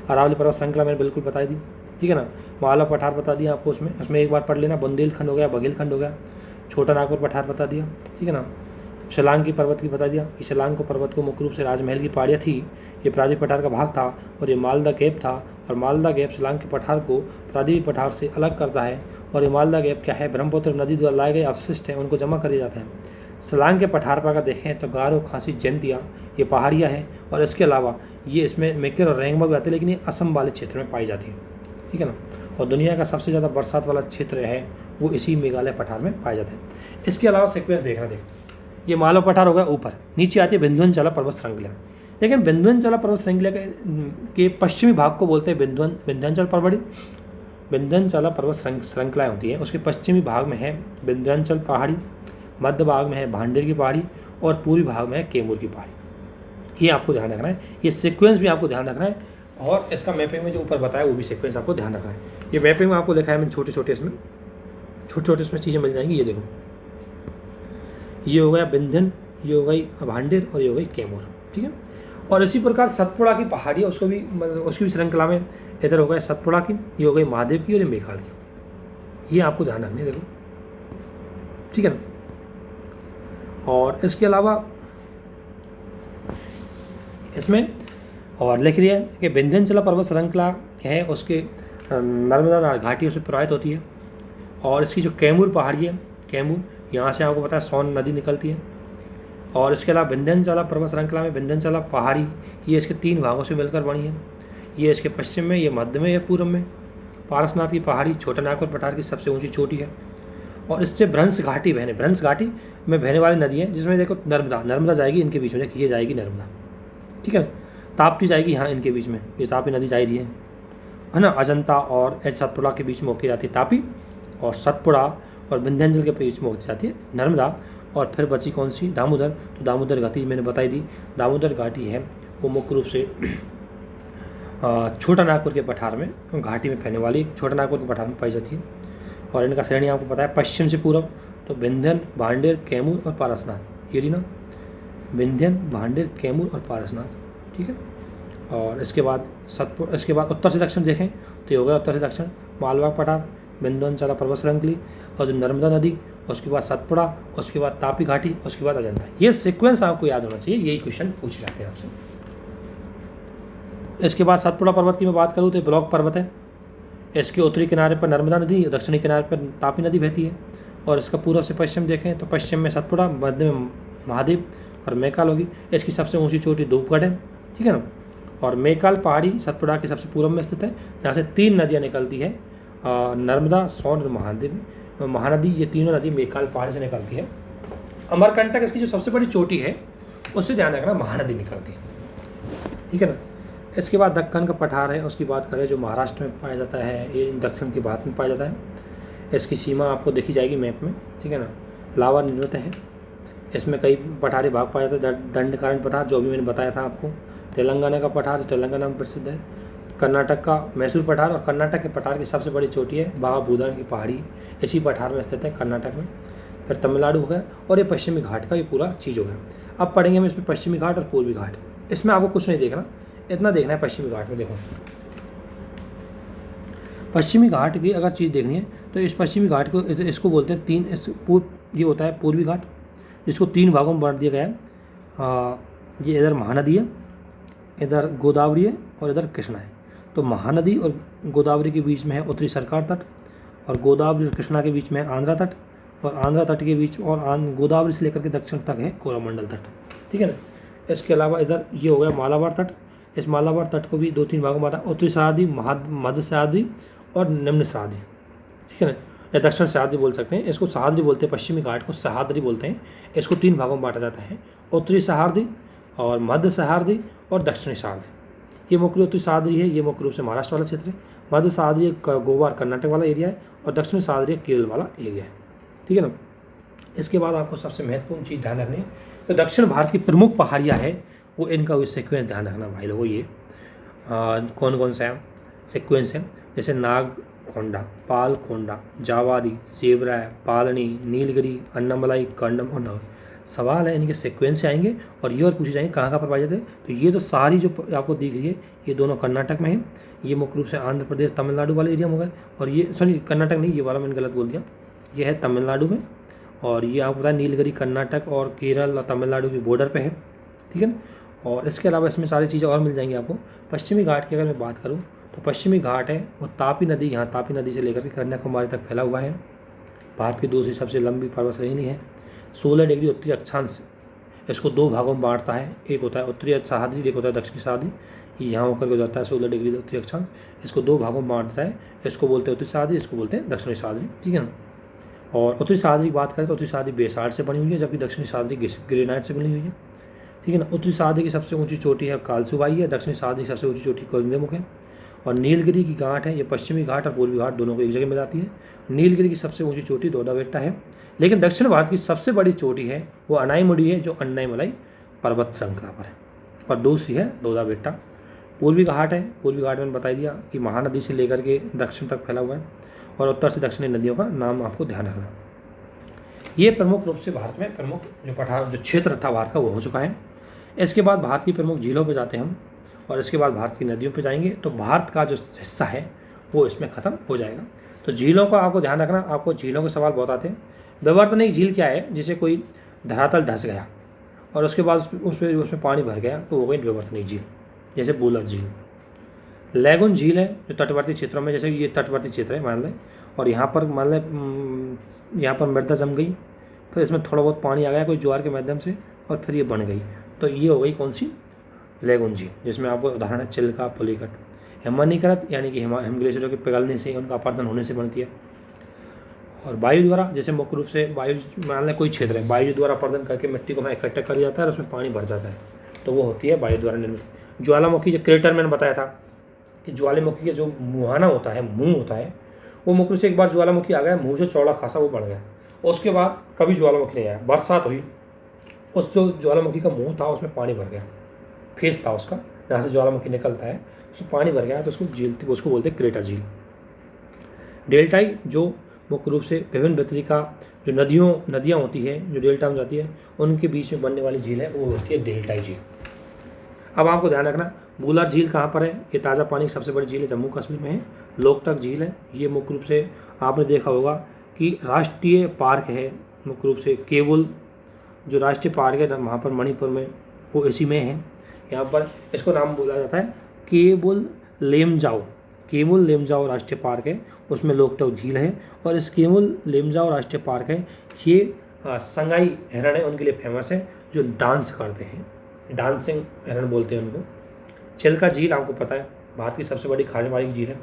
अरावली पर्वत श्रृंखला मैंने बिल्कुल बताई दी, ठीक है ना। मालवा पठार बता दिया आपको, उसमें एक बार पढ़ लेना। बुंदेलखंड हो गया, बघेलखंड हो गया, छोटा नागपुर पठार बता दिया, ठीक है ना। शिलांग की पर्वत की बता दिया कि शिलांग को पर्वत को मुख्य रूप से राजमहल की पहाड़ियाँ थी, ये प्रायद्वीपीय पठार का भाग था, और ये मालदा गैप था। और मालदा गैप शिलांग के पठार को प्रायद्वीपीय पठार से अलग करता है। और ये मालदा गैप क्या है, ब्रह्मपुत्र नदी द्वारा लाए गए अवशिष्ट हैं, उनको जमा कर दिया जाता है। शिलांग के पठार पर अगर देखें तो गारो खासी जयंतिया ये पहाड़ियाँ हैं, और इसके अलावा ये इसमें मेकर और रेंगमा भी आते हैं, लेकिन ये असम वाले क्षेत्र में पाई जाती है, ठीक है ना। और दुनिया का सबसे ज़्यादा बरसात वाला क्षेत्र है वो इसी मेघालय पठार में पाए जाते हैं। इसके अलावा सीक्वेंस देखना, ये मालवा पठार हो गया ऊपर, नीचे आती है विंध्याचल पर्वत श्रृंखला। लेकिन विंध्याचल पर्वत श्रृंखला के पश्चिमी भाग को बोलते हैं विंध्याचल पर्वत। विंध्याचल पर्वत श्रृंखलाएँ होती है, उसके पश्चिमी भाग में है विंध्याचल पहाड़ी, मध्य भाग में है भांडेर की पहाड़ी, और पूर्वी भाग में है कैमूर की पहाड़ी। ये आपको ध्यान रखना है, ये सीक्वेंस भी आपको ध्यान रखना है, और इसका मैपिंग में जो ऊपर बताया वो भी सीक्वेंस आपको ध्यान रखना है। ये मैपिंग में आपको लिखा है मैंने छोटे छोटे इसमें चीज़ें मिल जाएंगी। ये देखो, ये हो गया विंध्यन, ये हो गई भांडेर, और ये हो गई कैमूर, ठीक है। और इसी प्रकार सतपुड़ा की पहाड़ी है, उसकी भी श्रृंखला में इधर हो गया सतपुड़ा की, ये हो गई महादेव की, और ये मेघाल की। ये आपको ध्यान रखनी है, देखो, ठीक है ना। और इसके अलावा इसमें और लिख दिया है कि विंध्याचल पर्वत श्रृंखला है उसके नर्मदा घाटी से प्रवाहित होती है। और इसकी जो कैमूर पहाड़ी है, कैमूर, यहाँ से आपको पता है सोन नदी निकलती है। और इसके अलावा विंध्याचल पर्वत श्रृंखला में विंध्याचल पहाड़ी ये इसके 3 भागों से मिलकर बनी है। ये इसके पश्चिम में, ये मध्य में, ये पूर्व में। पारसनाथ की पहाड़ी छोटा नागपुर पठार की सबसे ऊंची चोटी है। और इससे भ्रंश घाटी बहने, भ्रंश घाटी में बहने वाली नदी है, जिसमें देखो नर्मदा जाएगी इनके बीच में, देखिए ये जाएगी नर्मदा, ठीक है। ताप्ती जाएगी यहाँ इनके बीच में, ये तापी नदी जा रही है ना। अजंता और सतपुड़ा के बीच में होकर जाती है तापी, और सतपुड़ा और विंध्याचल के बीच में होती जाती है नर्मदा। और फिर बची कौन सी, दामोदर। तो दामोदर घाटी मैंने बताई दी, दामोदर घाटी है वो मुख्य रूप से छोटा नागपुर के पठार में घाटी में फैलने वाली, छोटा नागपुर के पठार में पाई जाती है। और इनका श्रेणी आपको पता है पश्चिम से पूर्व, तो विंध्यन, भांडेर, कैमूर और पारसनाथ, ये रही ना, विंध्यन, भांडेर, कैमूर और पारसनाथ, ठीक है। और इसके बाद इसके बाद उत्तर से दक्षिण देखें तो ये हो गया उत्तर से दक्षिण, मालवा पठार, विंध्याचल पर्वत श्रृंखली, और जो नर्मदा नदी, उसके बाद सतपुड़ा, उसके बाद तापी घाटी, उसके बाद अजंता। ये सीक्वेंस आपको याद होना चाहिए, यही क्वेश्चन पूछे जाते हैं आपसे। इसके बाद सतपुड़ा पर्वत की मैं बात करूँ तो ब्लॉक पर्वत है। इसके उत्तरी किनारे पर नर्मदा नदी, दक्षिणी किनारे पर तापी नदी बहती है। और इसका पूर्व से पश्चिम देखें तो पश्चिम में सतपुड़ा, मध्य में महादेव और मैकाल होगी। इसकी सबसे ऊंची चोटी धूपगढ़ है, ठीक है ना। और मैकाल पहाड़ी सतपुड़ा के सबसे पूर्व में स्थित है, जहाँ से 3 नदियाँ निकलती है, नर्मदा, सोन और महानदी। ये तीनों नदी मैकाल पहाड़ी से निकलती है। अमरकंटक इसकी जो सबसे बड़ी चोटी है, उससे ध्यान रखना, महानदी निकलती है, ठीक है ना। इसके बाद दक्कन का पठार है, उसकी बात करें जो महाराष्ट्र में पाया जाता है, ये दक्कन के बाद में पाया जाता है। इसकी सीमा आपको देखी जाएगी मैप में, ठीक है ना। लावा निर्मित है, इसमें कई पठारी भाग पाया जाता है। दंडकारण्य पठार जो अभी मैंने बताया था आपको, तेलंगाना का पठार जो तेलंगाना में प्रसिद्ध है, कर्नाटक का मैसूर पठार, और कर्नाटक के पठार की सबसे बड़ी चोटी है बाबा भूदान की पहाड़ी, इसी पठार में स्थित है कर्नाटक में। फिर तमिलनाडु हो गया, और ये पश्चिमी घाट का ये पूरा चीज़ हो गया। अब पढ़ेंगे हम इसमें पश्चिमी घाट और पूर्वी घाट। इसमें आपको कुछ नहीं देखना, इतना देखना है पश्चिमी घाट में। देखो पश्चिमी घाट की अगर चीज़ देखनी है तो इस पश्चिमी घाट को, इसको बोलते हैं तीन, ये होता है पूर्वी घाट, जिसको 3 भागों में बांट दिया गया है। ये इधर महानदी है, इधर गोदावरी है और इधर कृष्णा है। तो महानदी और गोदावरी के बीच में है उत्तरी सरकार तट, और गोदावरी और कृष्णा के बीच में है आंध्रा तट, और आंध्रा तट के बीच और गोदावरी से लेकर के दक्षिण तक है कोरोमंडल तट, ठीक है ना। इसके अलावा इधर ये हो गया मालाबार तट। इस मालाबार तट को भी 2-3 भागों में बांटा, उत्तरी सहाद्री, मध्य सहाद्री और निम्न सहाद्री, ठीक है ना, या दक्षिण सहाद्री बोल सकते हैं। इसको सहाद्री बोलते हैं, पश्चिमी घाट को सहाद्री बोलते हैं। इसको 3 भागों में बांटा जाता है, उत्तरी सहाद्री और मध्य सहाद्री और दक्षिणी सहाद्री। ये मुख्य उत्तरी सहाद्री है, ये मुख्य रूप से महाराष्ट्र वाला क्षेत्र है। मध्य सहाद्री गोवा कर्नाटक वाला एरिया है, और दक्षिणी सहाद्री केरल वाला एरिया है, ठीक है ना। इसके बाद आपको सबसे महत्वपूर्ण चीज़ ध्यान रखनी है, तो दक्षिण भारत की प्रमुख पहाड़ियाँ हैं वो, इनका भी सीक्वेंस ध्यान रखना भाई लोगों। ये कौन कौन सा सीक्वेंस है, जैसे नागकोंडा, पालकोंडा, जावादी, सेवराय, पालनी, नीलगिरी, अन्नामलाई, कंडम और नगर। सवाल है इनके सीक्वेंस से आएंगे, और ये और पूछे जाएंगे कहाँ कहाँ पर पाए जाते हैं। तो ये तो सारी जो आपको दिख रही है, ये दोनों कर्नाटक में है। ये मुख्य रूप से आंध्र प्रदेश तमिलनाडु वाले एरिया में होगा, और ये सॉरी कर्नाटक नहीं, ये वाला मैंने गलत बोल दिया, ये है तमिलनाडु में। और ये आपको पता है नीलगिरी कर्नाटक और केरल और तमिलनाडु की बॉर्डर पे है, ठीक है ना। और इसके अलावा इसमें सारी चीज़ें और मिल जाएंगी आपको। पश्चिमी घाट की अगर मैं बात करूँ तो पश्चिमी घाट है वो तापी नदी, यहाँ तापी नदी से लेकर के कन्याकुमारी तक फैला हुआ है। भारत की दूसरी सबसे लंबी पर्वत श्रेणी है, 16 डिग्री उत्तरी अक्षांश। इसको 2 भागों में बांटता है, एक होता है उत्तरी सहाद्री, एक होता है दक्षिणी सहाद्री। ये यहाँ होकर के जाता है 16 डिग्री उत्तरी अक्षांश, इसको 2 भागों में बांटता है। इसको बोलते हैं उत्तरी सहाद्री, इसको बोलते हैं दक्षिणी सहाद्री, ठीक है ना। और उत्तरी सहाद्री की बात करें तो उत्तरी सहाद्री बेसाल्ट से बनी हुई है, जबकि दक्षिणी सहाद्री ग्रेनाइट से बनी हुई है, ठीक है ना। उत्तरी सहाद्री की सबसे ऊंची चोटी है कालसुबाई है, दक्षिणी सहाद्री की सबसे ऊंची चोटी कोलिंगमुख है। और नीलगिरी की घाट है, ये पश्चिमी घाट और पूर्वी घाट दोनों को एक जगह में जाती है। नीलगिरी की सबसे ऊंची चोटी दोडाबेट्टा है, लेकिन दक्षिण भारत की सबसे बड़ी चोटी है वो अनाईमुडी है, जो अन्नाईमलाई पर्वत श्रृंखला पर है, और दूसरी है दोडाबेट्टा। पूर्वी घाट है, पूर्वी घाट मैंने बता दिया कि महानदी से लेकर के दक्षिण तक फैला हुआ है, और उत्तर से दक्षिणी नदियों का नाम आपको ध्यान रखना। ये प्रमुख रूप से भारत में प्रमुख जो पठार जो क्षेत्र था भारत का वो हो चुका है। इसके बाद भारत की प्रमुख झीलों पे जाते हैं हम, और इसके बाद भारत की नदियों पे जाएंगे, तो भारत का जो हिस्सा है वो इसमें ख़त्म हो जाएगा। तो झीलों का आपको ध्यान रखना, आपको झीलों के सवाल बहुत आते हैं। विवर्तनिक झील क्या है, जिसे कोई धरातल धंस गया और उसके बाद उसमें पानी भर गया तो हो गई विवर्तनिक झील, जैसे बुलर झील। लैगून झील है जो तटवर्ती क्षेत्रों में, जैसे ये तटवर्ती क्षेत्र है मान लें, और यहाँ पर मान लें यहाँ पर मृदा जम गई, फिर इसमें थोड़ा बहुत पानी आ गया कोई ज्वार के माध्यम से, और फिर ये बन गई, तो ये हो गई कौन सी, लैगून झील, जिसमें आपको उदाहरण है चिल्का, पुलिकट। हिमानीकृत यानी कि हिम ग्लेशियरों के पिघलने से, उनका अपरदन होने से बनती है। और वायु द्वारा, जैसे मुख्य रूप से वायु, मान लें कोई क्षेत्र है, वायु द्वारा अपरदन करके मिट्टी को वहाँ इकट्ठा कर दिया जाता है और उसमें पानी भर जाता है, तो वो होती है वायु द्वारा निर्मित। ज्वालामुखी, जो क्रेटर मैंने बताया था कि ज्वालामुखी का जो मुहाना होता है, मुंह होता है, वो मुख्य रूप से एक बार ज्वालामुखी आ गया, मुंह से चौड़ा खासा वो बन गया, उसके बाद कभी ज्वालामुखी नहीं आया। बरसात हुई, उस जो ज्वालामुखी का मुंह था उसमें पानी भर गया, फेस था उसका जहाँ से ज्वालामुखी निकलता है, उसमें पानी भर गया, तो उसको झील, उसको बोलते हैं क्रेटर झील। डेल्टाई, जो मुख्य रूप से विभिन्न वितरिका जो नदियाँ होती हैं, जो डेल्टा में जाती है, उनके बीच में बनने वाली झील है, वो होती है डेल्टाई झील। अब आपको ध्यान रखना, बूलर झील कहाँ पर है? ये ताज़ा पानी की सबसे बड़ी झील है, जम्मू कश्मीर में है। लोकटक झील है, ये मुख्य रूप से आपने देखा होगा कि राष्ट्रीय पार्क है, मुख्य रूप से केवल जो राष्ट्रीय पार्क है वहाँ पर मणिपुर में, वो इसी में है। यहाँ पर इसको नाम बोला जाता है केवल लेमजाओ, केवल लेमजाओ राष्ट्रीय पार्क है, उसमें लोकटक झील है। और इस केवल लेमजाओ राष्ट्रीय पार्क है, ये संगाई हिरण है उनके लिए फेमस है, जो डांस करते हैं, डांसिंग हिरण बोलते हैं उनको। चिल्का झील आपको पता है भारत की सबसे बड़ी खाने वाली झील है,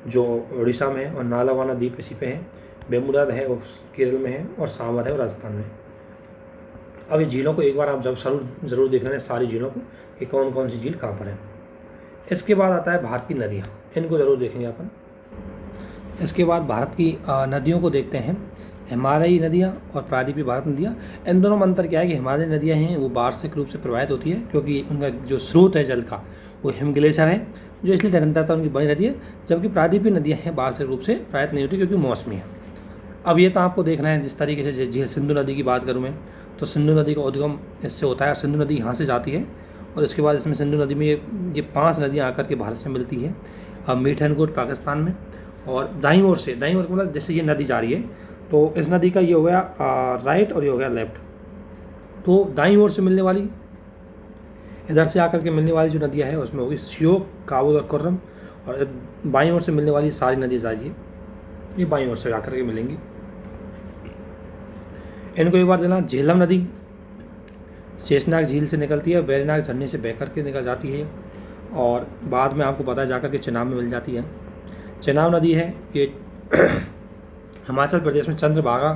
जो उड़ीसा में है, और नालावाना द्वीप इसी पे है। बेमुडा है वो केरल में है, और सांवर है वो राजस्थान में। अब ये झीलों को एक बार आप जब ज़रूर देख लेना, सारी झीलों को कि कौन कौन सी झील कहाँ पर है। इसके बाद आता है भारत की नदियाँ, इनको ज़रूर देखेंगे अपन। इसके बाद भारत की नदियों को देखते हैं, हिमालयी नदियाँ और प्रायद्वीपीय भारत नदियाँ। इन दोनों में अंतर क्या है कि हिमालयी नदियाँ हैं वो वार्षिक रूप से प्रवाहित होती है, क्योंकि उनका जो स्रोत है जल का वो हिम ग्लेशियर है, जो इसलिए निरंतरता उनकी बनी रहती है। जबकि प्रायद्वीपीय नदियाँ हैं वार्षिक रूप से प्रवाहित नहीं होती, क्योंकि मौसमी है। अब ये तो आपको देखना है, जिस तरीके से झील सिंधु नदी की बात करूँ मैं, तो सिंधु नदी का उद्गम इससे होता है, और सिंधु नदी यहाँ से जाती है, और इसके बाद इसमें सिंधु नदी में ये 5 नदियाँ आकर के भारत से मिलती है। अब मीठनकोट पाकिस्तान में, और दाईं ओर मतलब जैसे ये नदी जा रही है, तो इस नदी का ये हो गया राइट और ये हो गया लेफ्ट। तो दाईं ओर से मिलने वाली, इधर से आकर के मिलने वाली जो नदियाँ हैं उसमें होगी श्योक, काबुल और कुर्रम, और बाईं ओर से मिलने वाली सारी नदियाँ जाइए, ये बाईं ओर से आकर के मिलेंगी। इनको एक बार देना, झेलम नदी शेषनाग झील से निकलती है, बैरीनाग झरने से बह करके निकल जाती है, और बाद में आपको पता है जाकर के चिनाब में मिल जाती है। चिनाब नदी है, ये हिमाचल प्रदेश में चंद्रभागा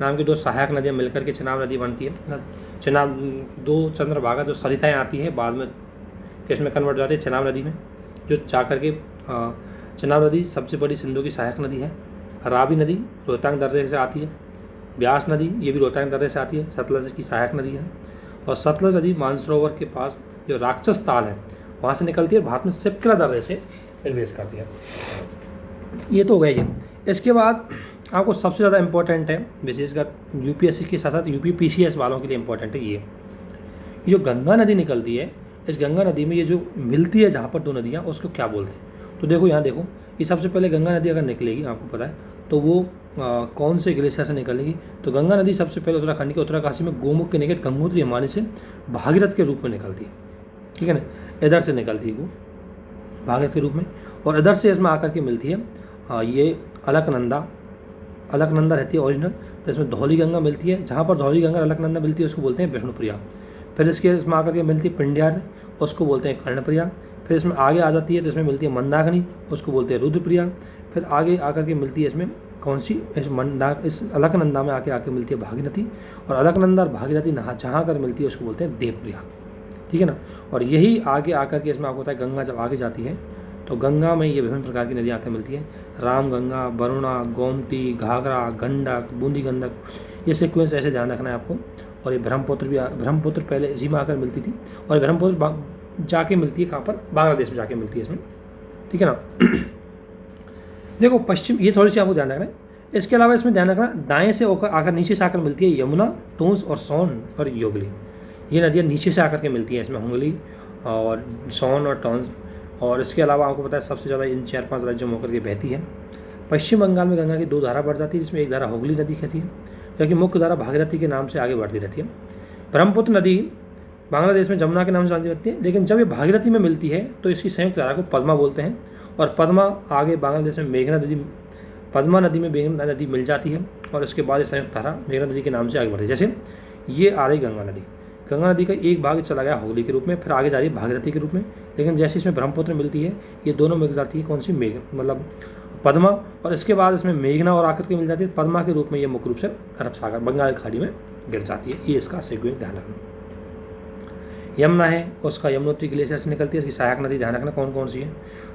नाम की 2 सहायक नदियाँ मिलकर के चिनाब नदी बनती है। चिनाब 2 चंद्रभागा जो सरिताएँ आती हैं बाद में किसमें कन्वर्ट जाती है, चिनाब नदी में, जो जाकर के चिनाब नदी सबसे बड़ी सिंधु की सहायक नदी है। रावी नदी रोहतांग दर्रे से आती है। ब्यास नदी ये भी रोहतांग दर्रे से आती है, सतलज की सहायक नदी है। और सतलज नदी मानसरोवर के पास जो राक्षस ताल है वहाँ से निकलती है, भारत में सिपकला दर्रे से प्रवेश करती है। ये तो हो गया ये। इसके बाद आपको सबसे ज़्यादा इम्पोर्टेंट है, विशेषकर यूपीएससी के साथ साथ यूपीपीसीएस वालों के लिए इम्पोर्टेंट है ये जो गंगा नदी निकलती है। इस गंगा नदी में ये जो मिलती है जहाँ पर 2 नदियाँ, उसको क्या बोलते हैं? तो देखो यहाँ देखो, ये सबसे पहले गंगा नदी अगर निकलेगी आपको पता है तो वो कौन से ग्लेशियर से निकलेगी? तो गंगा नदी सबसे पहले उत्तराखंड के उत्तरकाशी में गोमुख के निकट गंगोत्री हिमानी से भागीरथ के रूप में निकलती है, ठीक है ना, इधर से निकलती है वो भागीरथ के रूप में, और इधर से इसमें आकर के मिलती है ये अलकनंदा रहती है ओरिजिनल। फिर इसमें धौली गंगा मिलती है, जहाँ पर धौली गंगा अलकनंदा मिलती है उसको बोलते हैं विष्णुप्रयाग। फिर इसमें आकर के मिलती है पिंड्यार, उसको बोलते हैं कर्णप्रयाग। फिर इसमें आगे आ जाती है तो इसमें मिलती है मंदाकिनी, उसको बोलते हैं रुद्रप्रयाग। फिर आगे आकर के मिलती है इसमें कौन सी, इस अलकनंदा में आके मिलती है भागीरथी, और अलकनंदा और भागीरथी जहाँ कर मिलती है उसको बोलते हैं देवप्रयाग, ठीक है ना। और यही आगे आकर के इसमें आपको होता है गंगा जब आगे जाती है तो गंगा में ये विभिन्न प्रकार की नदियाँ आकर मिलती हैं, रामगंगा, वरुणा, गोमती, घाघरा, गंडक, बूंदी गंडक, ये सीक्वेंस ऐसे ध्यान रखना है आपको। और ये ब्रह्मपुत्र पहले इसी में आकर मिलती थी, और ब्रह्मपुत्र जाके मिलती है कहाँ पर, बांग्लादेश में जाके मिलती है इसमें, ठीक है ना। देखो पश्चिम, ये थोड़ी सी आपको ध्यान रखना है। इसके अलावा इसमें ध्यान रखना, दाएं से आकर नीचे से आकर मिलती है यमुना, टोंस और सोन और योगली, ये नदियाँ नीचे से आकर के मिलती हैं इसमें, हुगली और सोन और टोंस। और इसके अलावा आपको पता है सबसे ज़्यादा इन 4-5 राज्यों में होकर के बहती है। पश्चिम बंगाल में गंगा की 2 धारा बढ़ जाती है, जिसमें एक धारा हुगली नदी कहती है, जबकि मुख्य धारा भागीरथी के नाम से आगे बढ़ती रहती है। ब्रह्मपुत्र नदी बांग्लादेश में जमुना के नाम से जानी जाती है, लेकिन जब ये भागीरथी में मिलती है तो इसकी संयुक्त धारा को पद्मा बोलते हैं, और पद्मा आगे बांग्लादेश में पद्मा नदी में मेघना नदी मिल जाती है, और इसके बाद ये संयुक्त धारा मेघना नदी के नाम से आगे बढ़ती है। जैसे ये आ रही गंगा नदी, गंगा नदी का एक भाग चला गया हुगली के रूप में, फिर आगे जा रही है भागीरथी के रूप में, लेकिन जैसे इसमें ब्रह्मपुत्र मिलती है ये दोनों मिल जाती है कौन सी, मेघ मतलब पद्मा, और इसके बाद इसमें मेघना और आकर के मिल जाती है पद्मा के रूप में, ये मुख्य रूप से अरब सागर बंगाल की खाड़ी में गिर जाती है। ये इसका सीक्वेंस ध्यान रखना। यमुना है, उसका यमुनोत्री ग्लेशियर से निकलती है, इसकी सहायक नदी ध्यान रखना कौन कौन सी है,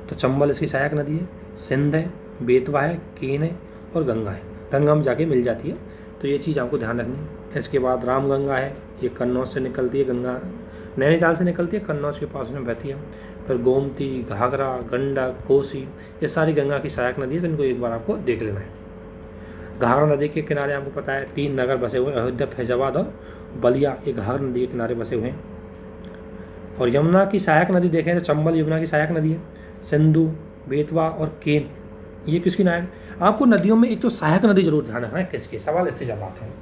तो चंबल इसकी सहायक नदी है, सिंध है, बेतवा है, केन है और गंगा है, गंगा में जाके मिल जाती है, तो ये चीज़ आपको ध्यान रखनी है। इसके बाद रामगंगा है, ये कन्नौज से निकलती है, गंगा नैनीताल से निकलती है, कन्नौज के पास में बहती है। फिर गोमती, घाघरा, गंडक, कोसी, ये सारी गंगा की सहायक नदी है, तो इनको एक बार आपको देख लेना है। घाघरा नदी के किनारे आपको पता है 3 नगर बसे हुए हैं, अयोध्या, फैजाबाद और बलिया, ये घाघरा नदी के किनारे बसे हुए हैं। और यमुना की सहायक नदी देखें तो चंबल यमुना की सहायक नदी है, सिंधु, बेतवा और केन ये किसकी नायक। आपको नदियों में एक तो सहायक नदी जरूर ध्यान रखना है, किसके सवाल इससे जब आते हैं,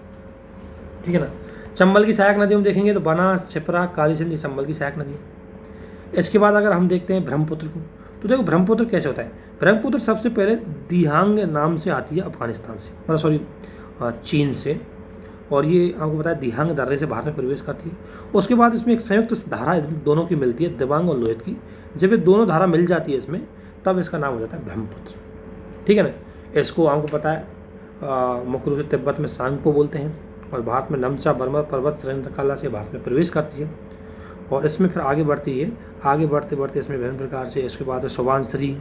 ठीक है ना। चंबल की सहायक नदी हम देखेंगे तो बनास, छिपरा, काली सिंध ये चंबल की सहायक नदी है। इसके बाद अगर हम देखते हैं ब्रह्मपुत्र को, तो देखो ब्रह्मपुत्र कैसे होता है। ब्रह्मपुत्र सबसे पहले दिहांग नाम से आती है अफगानिस्तान से, मतलब सॉरी चीन से, और ये आपको पता है दिहांग दर्रे से भारत में प्रवेश करती है। उसके बाद इसमें एक संयुक्त धारा दोनों की मिलती है, दिबांग और लोहित की। जब ये दोनों धारा मिल जाती है इसमें, तब इसका नाम हो जाता है ब्रह्मपुत्र, ठीक है ना। इसको आपको पता है मुख्य रूप से तिब्बत में सांगपो बोलते हैं, और भारत में नमचा बर्मा पर्वत श्रृंखला से भारत में प्रवेश करती है, और इसमें फिर आगे बढ़ती है। आगे बढ़ते बढ़ते इसमें विभिन्न प्रकार से, इसके बाद सुबनसिरी,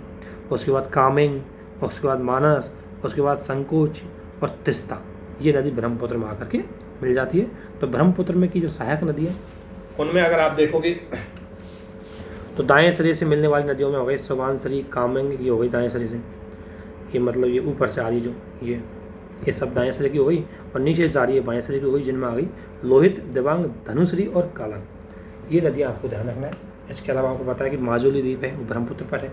उसके बाद कामेंग, उसके बाद मानस, उसके बाद संकोच और तिस्ता, ये नदी ब्रह्मपुत्र में आकर के मिल जाती है। तो ब्रह्मपुत्र में की जो सहायक नदी है उनमें अगर आप देखोगे तो दाएं सिरे से मिलने वाली नदियों में हो गई सुबनसिरी, कामेंग, ये हो गई दाएं सिरे से, ये मतलब ये ऊपर से आ रही जो ये सब दाएं सिरे की हो गई, और नीचे से जा रही है बाएं सिरे की हो गई, जिनमें आ गई लोहित, दिबांग, धनुश्री और कालन, ये नदियाँ आपको ध्यान रखना है। इसके अलावा आपको पता है कि माजुली द्वीप है वो ब्रह्मपुत्र पर है,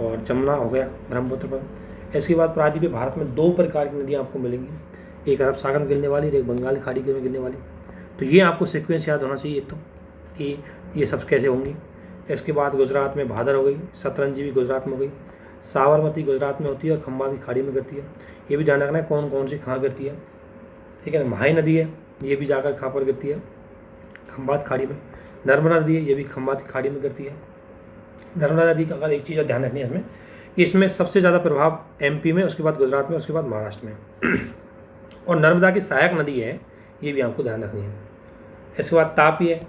और जमुना हो गया ब्रह्मपुत्र पर। इसके बाद प्रायद्वीपीय भारत में 2 प्रकार की नदियाँ आपको मिलेंगी, एक अरब सागर में गिरने वाली, एक बंगाल की खाड़ी में गिरने वाली। तो ये आपको सीक्वेंस याद होना चाहिए एक तो, कि ये सब कैसे होंगी। इसके बाद गुजरात में भादर हो गई, सतरंजी भी गुजरात में हो गई, साबरमती गुजरात में होती है और खंबात की खाड़ी में गिरती है। ये भी ध्यान रखना है कौन कौन सी कहाँ गिरती है, ठीक है ना। महाई नदी है, ये भी जाकर कहाँ पर गिरती है, खंबात खाड़ी में। नर्मदा नदी है, ये भी खंबात की खाड़ी में गिरती है। नर्मदा नदी का अगर एक चीज़ ध्यान रखनी है इसमें, कि इसमें सबसे ज़्यादा प्रभाव एमपी में, उसके बाद गुजरात में, उसके बाद महाराष्ट्र में। और नर्मदा की सहायक नदी है, ये भी आपको ध्यान रखनी है। इसके बाद तापी है,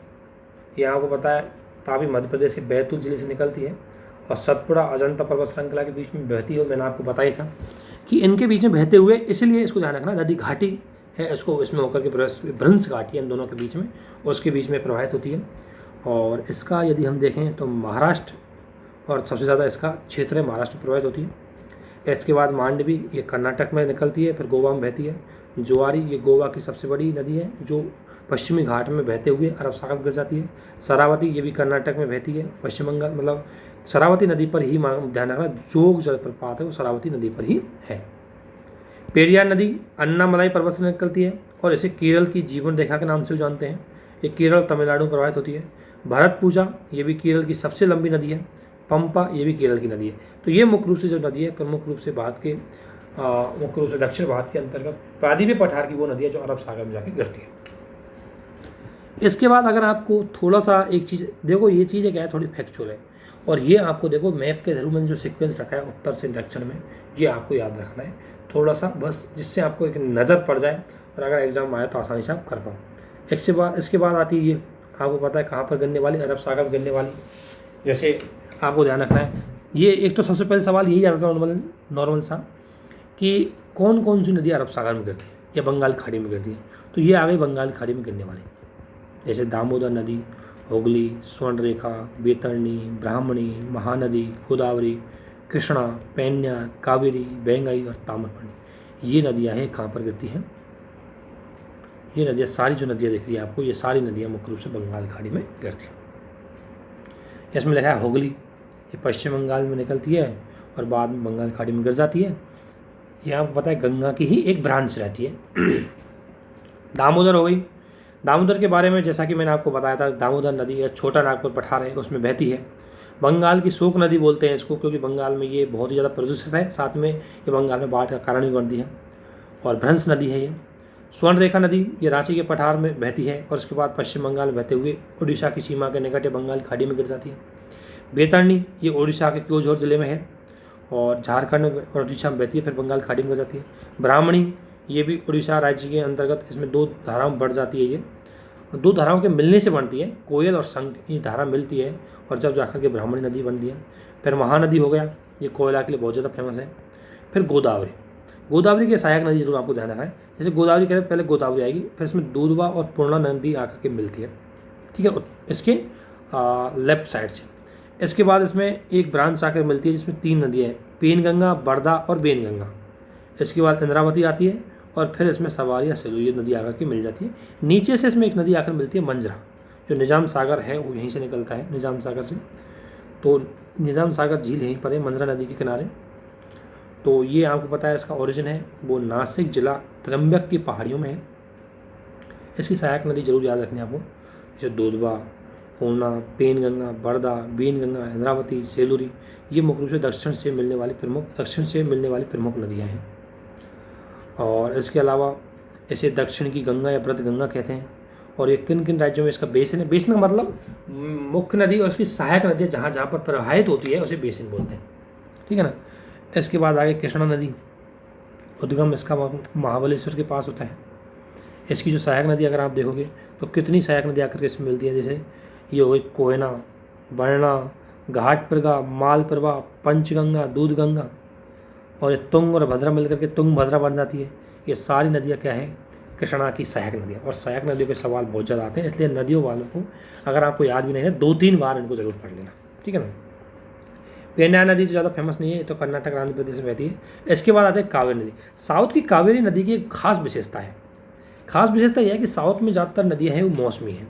ये आपको पता है तापी मध्य प्रदेश के बैतूल जिले से निकलती है, और सतपुड़ा अजंता पर्वत श्रृंखला के बीच में बहती है। मैंने आपको बताया था कि इनके बीच में बहते हुए, इसलिए इसको ध्यान रखना, नदी घाटी है, इसको इसमें होकर के भ्रंश घाटी है इन दोनों के बीच में, उसके बीच में प्रवाहित होती है। और इसका यदि हम देखें तो महाराष्ट्र, और सबसे ज़्यादा इसका क्षेत्र है महाराष्ट्र में प्रवाहित होती है। इसके बाद मांडवी, ये कर्नाटक में निकलती है, फिर गोवा में बहती है। जोवारी, ये गोवा की सबसे बड़ी नदी है, जो पश्चिमी घाट में बहते हुए अरब सागर में गिर जाती है। शरावती, ये भी कर्नाटक में बहती है, पश्चिम बंगाल, मतलब शरावती नदी पर ही ध्यान रखना, जोग जलप्रपात है वो शरावती नदी पर ही है। पेरियार नदी अन्नामलाई पर्वत से निकलती है, और इसे केरल की जीवन रेखा के नाम से जानते हैं। ये केरल तमिलनाडु में प्रवाहित होती है। भरत पूजा, ये भी केरल की सबसे लंबी नदी है। पंपा, ये भी केरल की नदी है। तो ये मुख्य रूप से जो नदी है, प्रमुख रूप से भारत के मुख्य रूप से दक्षिण भारत के अंतर्गत प्रायद्वीपीय पठार की वो नदी है जो अरब सागर में जाके गिरती है। इसके बाद अगर आपको थोड़ा सा एक चीज़ देखो, ये चीज़ें क्या है, थोड़ी फैक्चुअल है, और ये आपको देखो मैप के थ्रू मैंने जो सीक्वेंस रखा है उत्तर से दक्षिण में, ये आपको याद रखना है थोड़ा सा, बस जिससे आपको एक नज़र पड़ जाए, और अगर एग्जाम आए तो आसानी से आप कर पाओ। इसके बाद आती है, ये आपको पता है कहाँ पर गिरने वाली, अरब सागर में गिरने वाली। जैसे आपको ध्यान रखना है, ये एक तो सबसे पहले सवाल यही आता है नॉर्मल सा, कि कौन कौन सी नदी अरब सागर में गिरती है या बंगाल खाड़ी में गिरती है। तो ये आ गई बंगाल खाड़ी में गिरने वाली, जैसे दामोदर नदी, हुगली, स्वर्णरेखा, बैतरणी, ब्राह्मणी, महानदी, गोदावरी, कृष्णा, पेन्यार, कावेरी, बेंगाई और ताम्रपर्णी। ये नदियाँ हैं कहाँ पर गिरती हैं, ये नदियाँ सारी जो नदियाँ दिख रही है आपको, ये सारी नदियाँ मुख्य रूप से बंगाल खाड़ी में गिरती हैं। इसमें लिखा है हुगली, ये पश्चिम बंगाल में निकलती है और बाद में बंगाल खाड़ी में गिर जाती है। ये आपको पता है गंगा की ही एक ब्रांच रहती है। दामोदर हो गई, दामोदर के बारे में जैसा कि मैंने आपको बताया था, दामोदर नदी है, छोटा नागपुर पठार है, उसमें बहती है। बंगाल की शोक नदी बोलते हैं इसको, क्योंकि बंगाल में ये बहुत ही ज़्यादा प्रदूषित है, साथ में ये बंगाल में बाढ़ का कारण भी बनती है। और भ्रंश नदी है ये। स्वर्णरेखा नदी ये रांची के पठार में बहती है और उसके बाद पश्चिम बंगाल में बहते हुए उड़ीसा की सीमा के निकट बंगाल की खाड़ी में गिर जाती है। बैतरणी ये उड़ीसा के क्योंझार जिले में है और झारखंड और उड़ीसा में बहती है, फिर बंगाल खाड़ी में गिर जाती है। ब्राह्मणी ये भी उड़ीसा राज्य के अंतर्गत, इसमें 2 धाराओं में बढ़ जाती है। ये 2 धाराओं के मिलने से बनती है, कोयल और संग ये धारा मिलती है और जब जाकर के ब्राह्मणी नदी बनती है। फिर महानदी हो गया, ये कोयला के लिए बहुत ज़्यादा फेमस है। फिर गोदावरी, गोदावरी की सहायक नदी जरूर आपको ध्यान रखना है। जैसे गोदावरी कहते हैं, पहले गोदावरी आएगी, फिर इसमें दूधवा और पूर्णा नदी आकर के मिलती है, ठीक है, इसके लेफ्ट साइड से। इसके बाद इसमें एक ब्रांच आकर मिलती है जिसमें 3 नदियाँ हैं, पेनगंगा, बरदा और बेनगंगा। इसके बाद इंद्रावती आती है और फिर इसमें सवारी या सेलू ये नदी आकर के मिल जाती है। नीचे से इसमें एक नदी आकर मिलती है मंजरा, जो निजाम सागर है वो यहीं से निकलता है, निजाम सागर से। तो निजाम सागर झील यहीं पर है, मंजरा नदी के किनारे। तो ये आपको पता है इसका ओरिजिन है वो नासिक जिला त्र्यंबक की पहाड़ियों में है। इसकी सहायक नदी जरूर याद रखनी है आपको, जैसे दूधवा, पूर्णा, पेनगंगा, बरदा, बेनगंगा, इंद्रावती, सेलूरी, ये मुख्य रूप से दक्षिण से मिलने वाली प्रमुख नदियाँ हैं। और इसके अलावा इसे दक्षिण की गंगा या ब्रत गंगा कहते हैं। और ये किन किन राज्यों में इसका बेसिन है, बेसिन का मतलब मुख्य नदी और उसकी सहायक नदी जहाँ जहाँ पर प्रवाहित होती है उसे बेसिन बोलते हैं, ठीक है ना। इसके बाद आगे कृष्णा नदी, उद्गम इसका महाबलेश्वर के पास होता है। इसकी जो सहायक नदी अगर आप देखोगे तो कितनी सहायक नदी आकर के इसमें मिलती है, जैसे ये हो गई कोयना, वर्णा, घाटप्रभा, मालप्रभा, पंचगंगा, दूधगंगा, और ये तुंग और भद्रा मिलकर के तुंग भद्रा बन जाती है। ये सारी नदियाँ क्या है, कृष्णा की सहायक नदियाँ। और सहायक नदियों के सवाल बहुत ज़्यादा आते हैं, इसलिए नदियों वालों को अगर आपको याद भी नहीं है 2-3 बार इनको जरूर पढ़ लेना, ठीक है ना। पेन्नार नदी तो ज़्यादा फेमस नहीं है, ये तो कर्नाटक आंध्र प्रदेश में बहती है। इसके बाद आती है कावेरी नदी। साउथ की कावेरी नदी की एक खास विशेषता है, खास विशेषता यह है कि साउथ में ज़्यादातर नदियाँ हैं वो मौसमी हैं,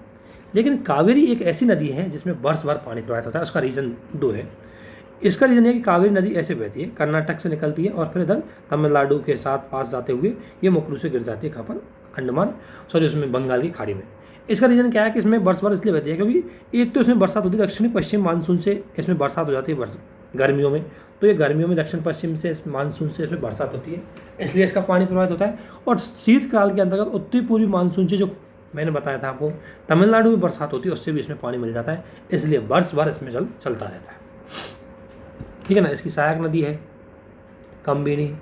लेकिन कावेरी एक ऐसी नदी है जिसमें वर्ष भर पानी प्रवाहित होता है। उसका रीज़न 2 है। इसका रीज़न है कि कावेरी नदी ऐसे बहती है, कर्नाटक से निकलती है और फिर इधर तमिलनाडु के साथ पास जाते हुए ये मुख्य रूप से गिर जाती है, कहाँ पर, अंडमान, सॉरी उसमें बंगाल की खाड़ी में। इसका रीज़न क्या है कि इसमें वर्ष भर इसलिए बहती है क्योंकि एक तो इसमें बरसात होती है, दक्षिणी पश्चिम मानसून से इसमें बरसात हो जाती है गर्मियों में। तो ये गर्मियों में दक्षिण पश्चिम से इस मानसून से इसमें बरसात होती है, इसलिए इसका पानी प्रवाहित होता है। और शीतकाल के अंतर्गत उत्तरी पूर्वी मानसून से, जो मैंने बताया था आपको, तमिलनाडु में बरसात होती है, उससे भी इसमें पानी मिल जाता है, इसलिए वर्ष भर इसमें जल चलता रहता है, ठीक है ना। इसकी सहायक नदी है कंबिनी,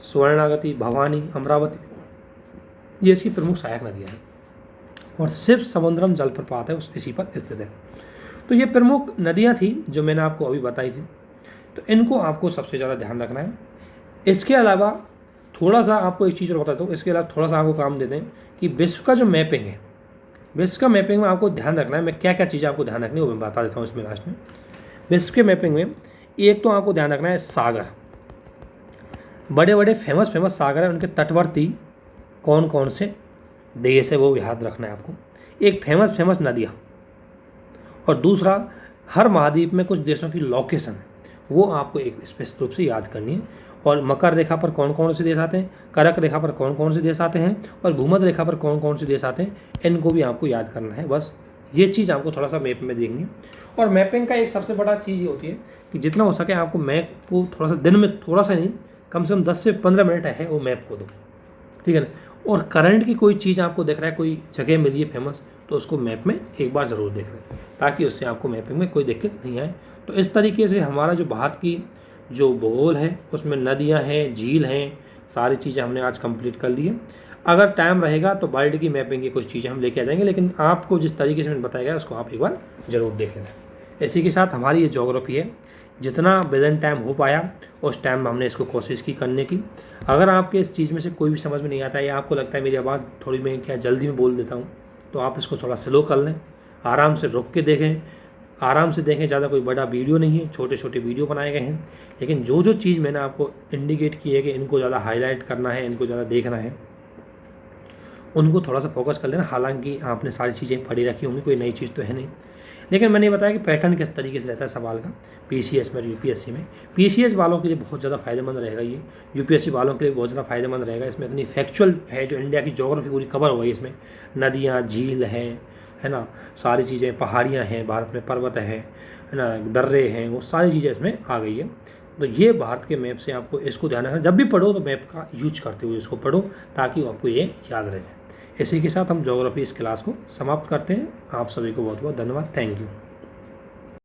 स्वर्णागति, भवानी, अमरावती, ये इसकी प्रमुख सहायक नदियाँ हैं। और शिव समुद्रम जलप्रपात है उस इसी पर स्थित है। तो ये प्रमुख नदियाँ थी जो मैंने आपको अभी बताई थी, तो इनको आपको सबसे ज़्यादा ध्यान रखना है। इसके अलावा थोड़ा सा आपको एक चीज़ और बताता हूँ, इसके अलावा थोड़ा सा आपको काम देते हैं कि विश्व का जो मैपिंग है, विश्व का मैपिंग में आपको ध्यान रखना है। मैं क्या क्या चीज़ें आपको ध्यान रखनी है वो मैं बता देता हूँ इसमें लास्ट में। विश्व के मैपिंग में एक तो आपको ध्यान रखना है सागर, बड़े बड़े फेमस सागर हैं, उनके तटवर्ती कौन कौन से देश है वो याद रखना है आपको। एक फेमस नदियाँ, और दूसरा हर महाद्वीप में कुछ देशों की लोकेशन है, वो आपको एक स्पष्ट रूप से याद करनी है। और मकर रेखा पर कौन कौन से देश आते हैं, करक रेखा पर कौन कौन से देश आते हैं, और भूमध्य रेखा पर कौन कौन से देश आते हैं, इनको भी आपको याद करना है। बस ये चीज़ आपको थोड़ा सा मैप में देखनी है। और मैपिंग का एक सबसे बड़ा चीज़ ये होती है कि जितना हो सके आपको मैप को थोड़ा सा दिन में, थोड़ा सा नहीं, कम से कम 10 से 15 मिनट है वो मैप को दो, ठीक है ना। और करंट की कोई चीज़ आपको दिख रहा है, कोई जगह मिली है फेमस, तो उसको मैप में एक बार ज़रूर देख लें, ताकि उससे आपको मैपिंग में कोई दिक्कत नहीं आए। तो इस तरीके से हमारा जो भारत की जो भूगोल है उसमें नदियाँ हैं, झील हैं, सारी चीज़ें हमने आज कंप्लीट कर ली है। अगर टाइम रहेगा तो वर्ल्ड की मैपिंग की कुछ चीज़ें हम लेके आ जाएंगे, लेकिन आपको जिस तरीके से मैंने बताया गया उसको आप एक बार ज़रूर देख लेना। इसी के साथ हमारी ये ज्योग्राफी है, जितना विदिन टाइम हो पाया उस टाइम में हमने इसको कोशिश की करने की। अगर आपके इस चीज़ में से कोई भी समझ में नहीं आता है या आपको लगता है मेरी आवाज़ थोड़ी मैं क्या जल्दी में बोल देता हूँ, तो आप इसको थोड़ा स्लो कर लें, आराम से रुक के देखें, आराम से देखें। ज़्यादा कोई बड़ा वीडियो नहीं है, छोटे छोटे वीडियो बनाए गए हैं, लेकिन जो जो चीज़ मैंने आपको इंडिकेट की है कि इनको ज़्यादा हाईलाइट करना है, इनको ज़्यादा देखना है, उनको थोड़ा सा फोकस कर लेना। हालांकि आपने सारी चीज़ें पढ़ी रखी होंगी, कोई नई चीज़ तो है नहीं, लेकिन मैंने बताया कि पैटर्न किस तरीके से रहता है सवाल का पीसीएस में और यूपीएससी में। पीसीएस वालों के लिए बहुत ज़्यादा फायदेमंद रहेगा ये, यूपीएससी वालों के लिए बहुत ज़्यादा फायदेमंद रहेगा। इसमें इतनी फैक्चुअल है, जो इंडिया की ज्योग्राफी पूरी कवर हो गई इसमें, नदियाँ, झील है ना, सारी चीज़ें, पहाड़ियाँ हैं, भारत में पर्वत है ना, दर्रे हैं, वो सारी चीज़ें इसमें आ गई है। तो ये भारत के मैप से आपको इसको ध्यान रखना, जब भी पढ़ो तो मैप का यूज करते हुए इसको पढ़ो ताकि आपको ये याद रह जाए। इसी के साथ हम ज्योग्राफी इस क्लास को समाप्त करते हैं। आप सभी को बहुत बहुत धन्यवाद। Thank you.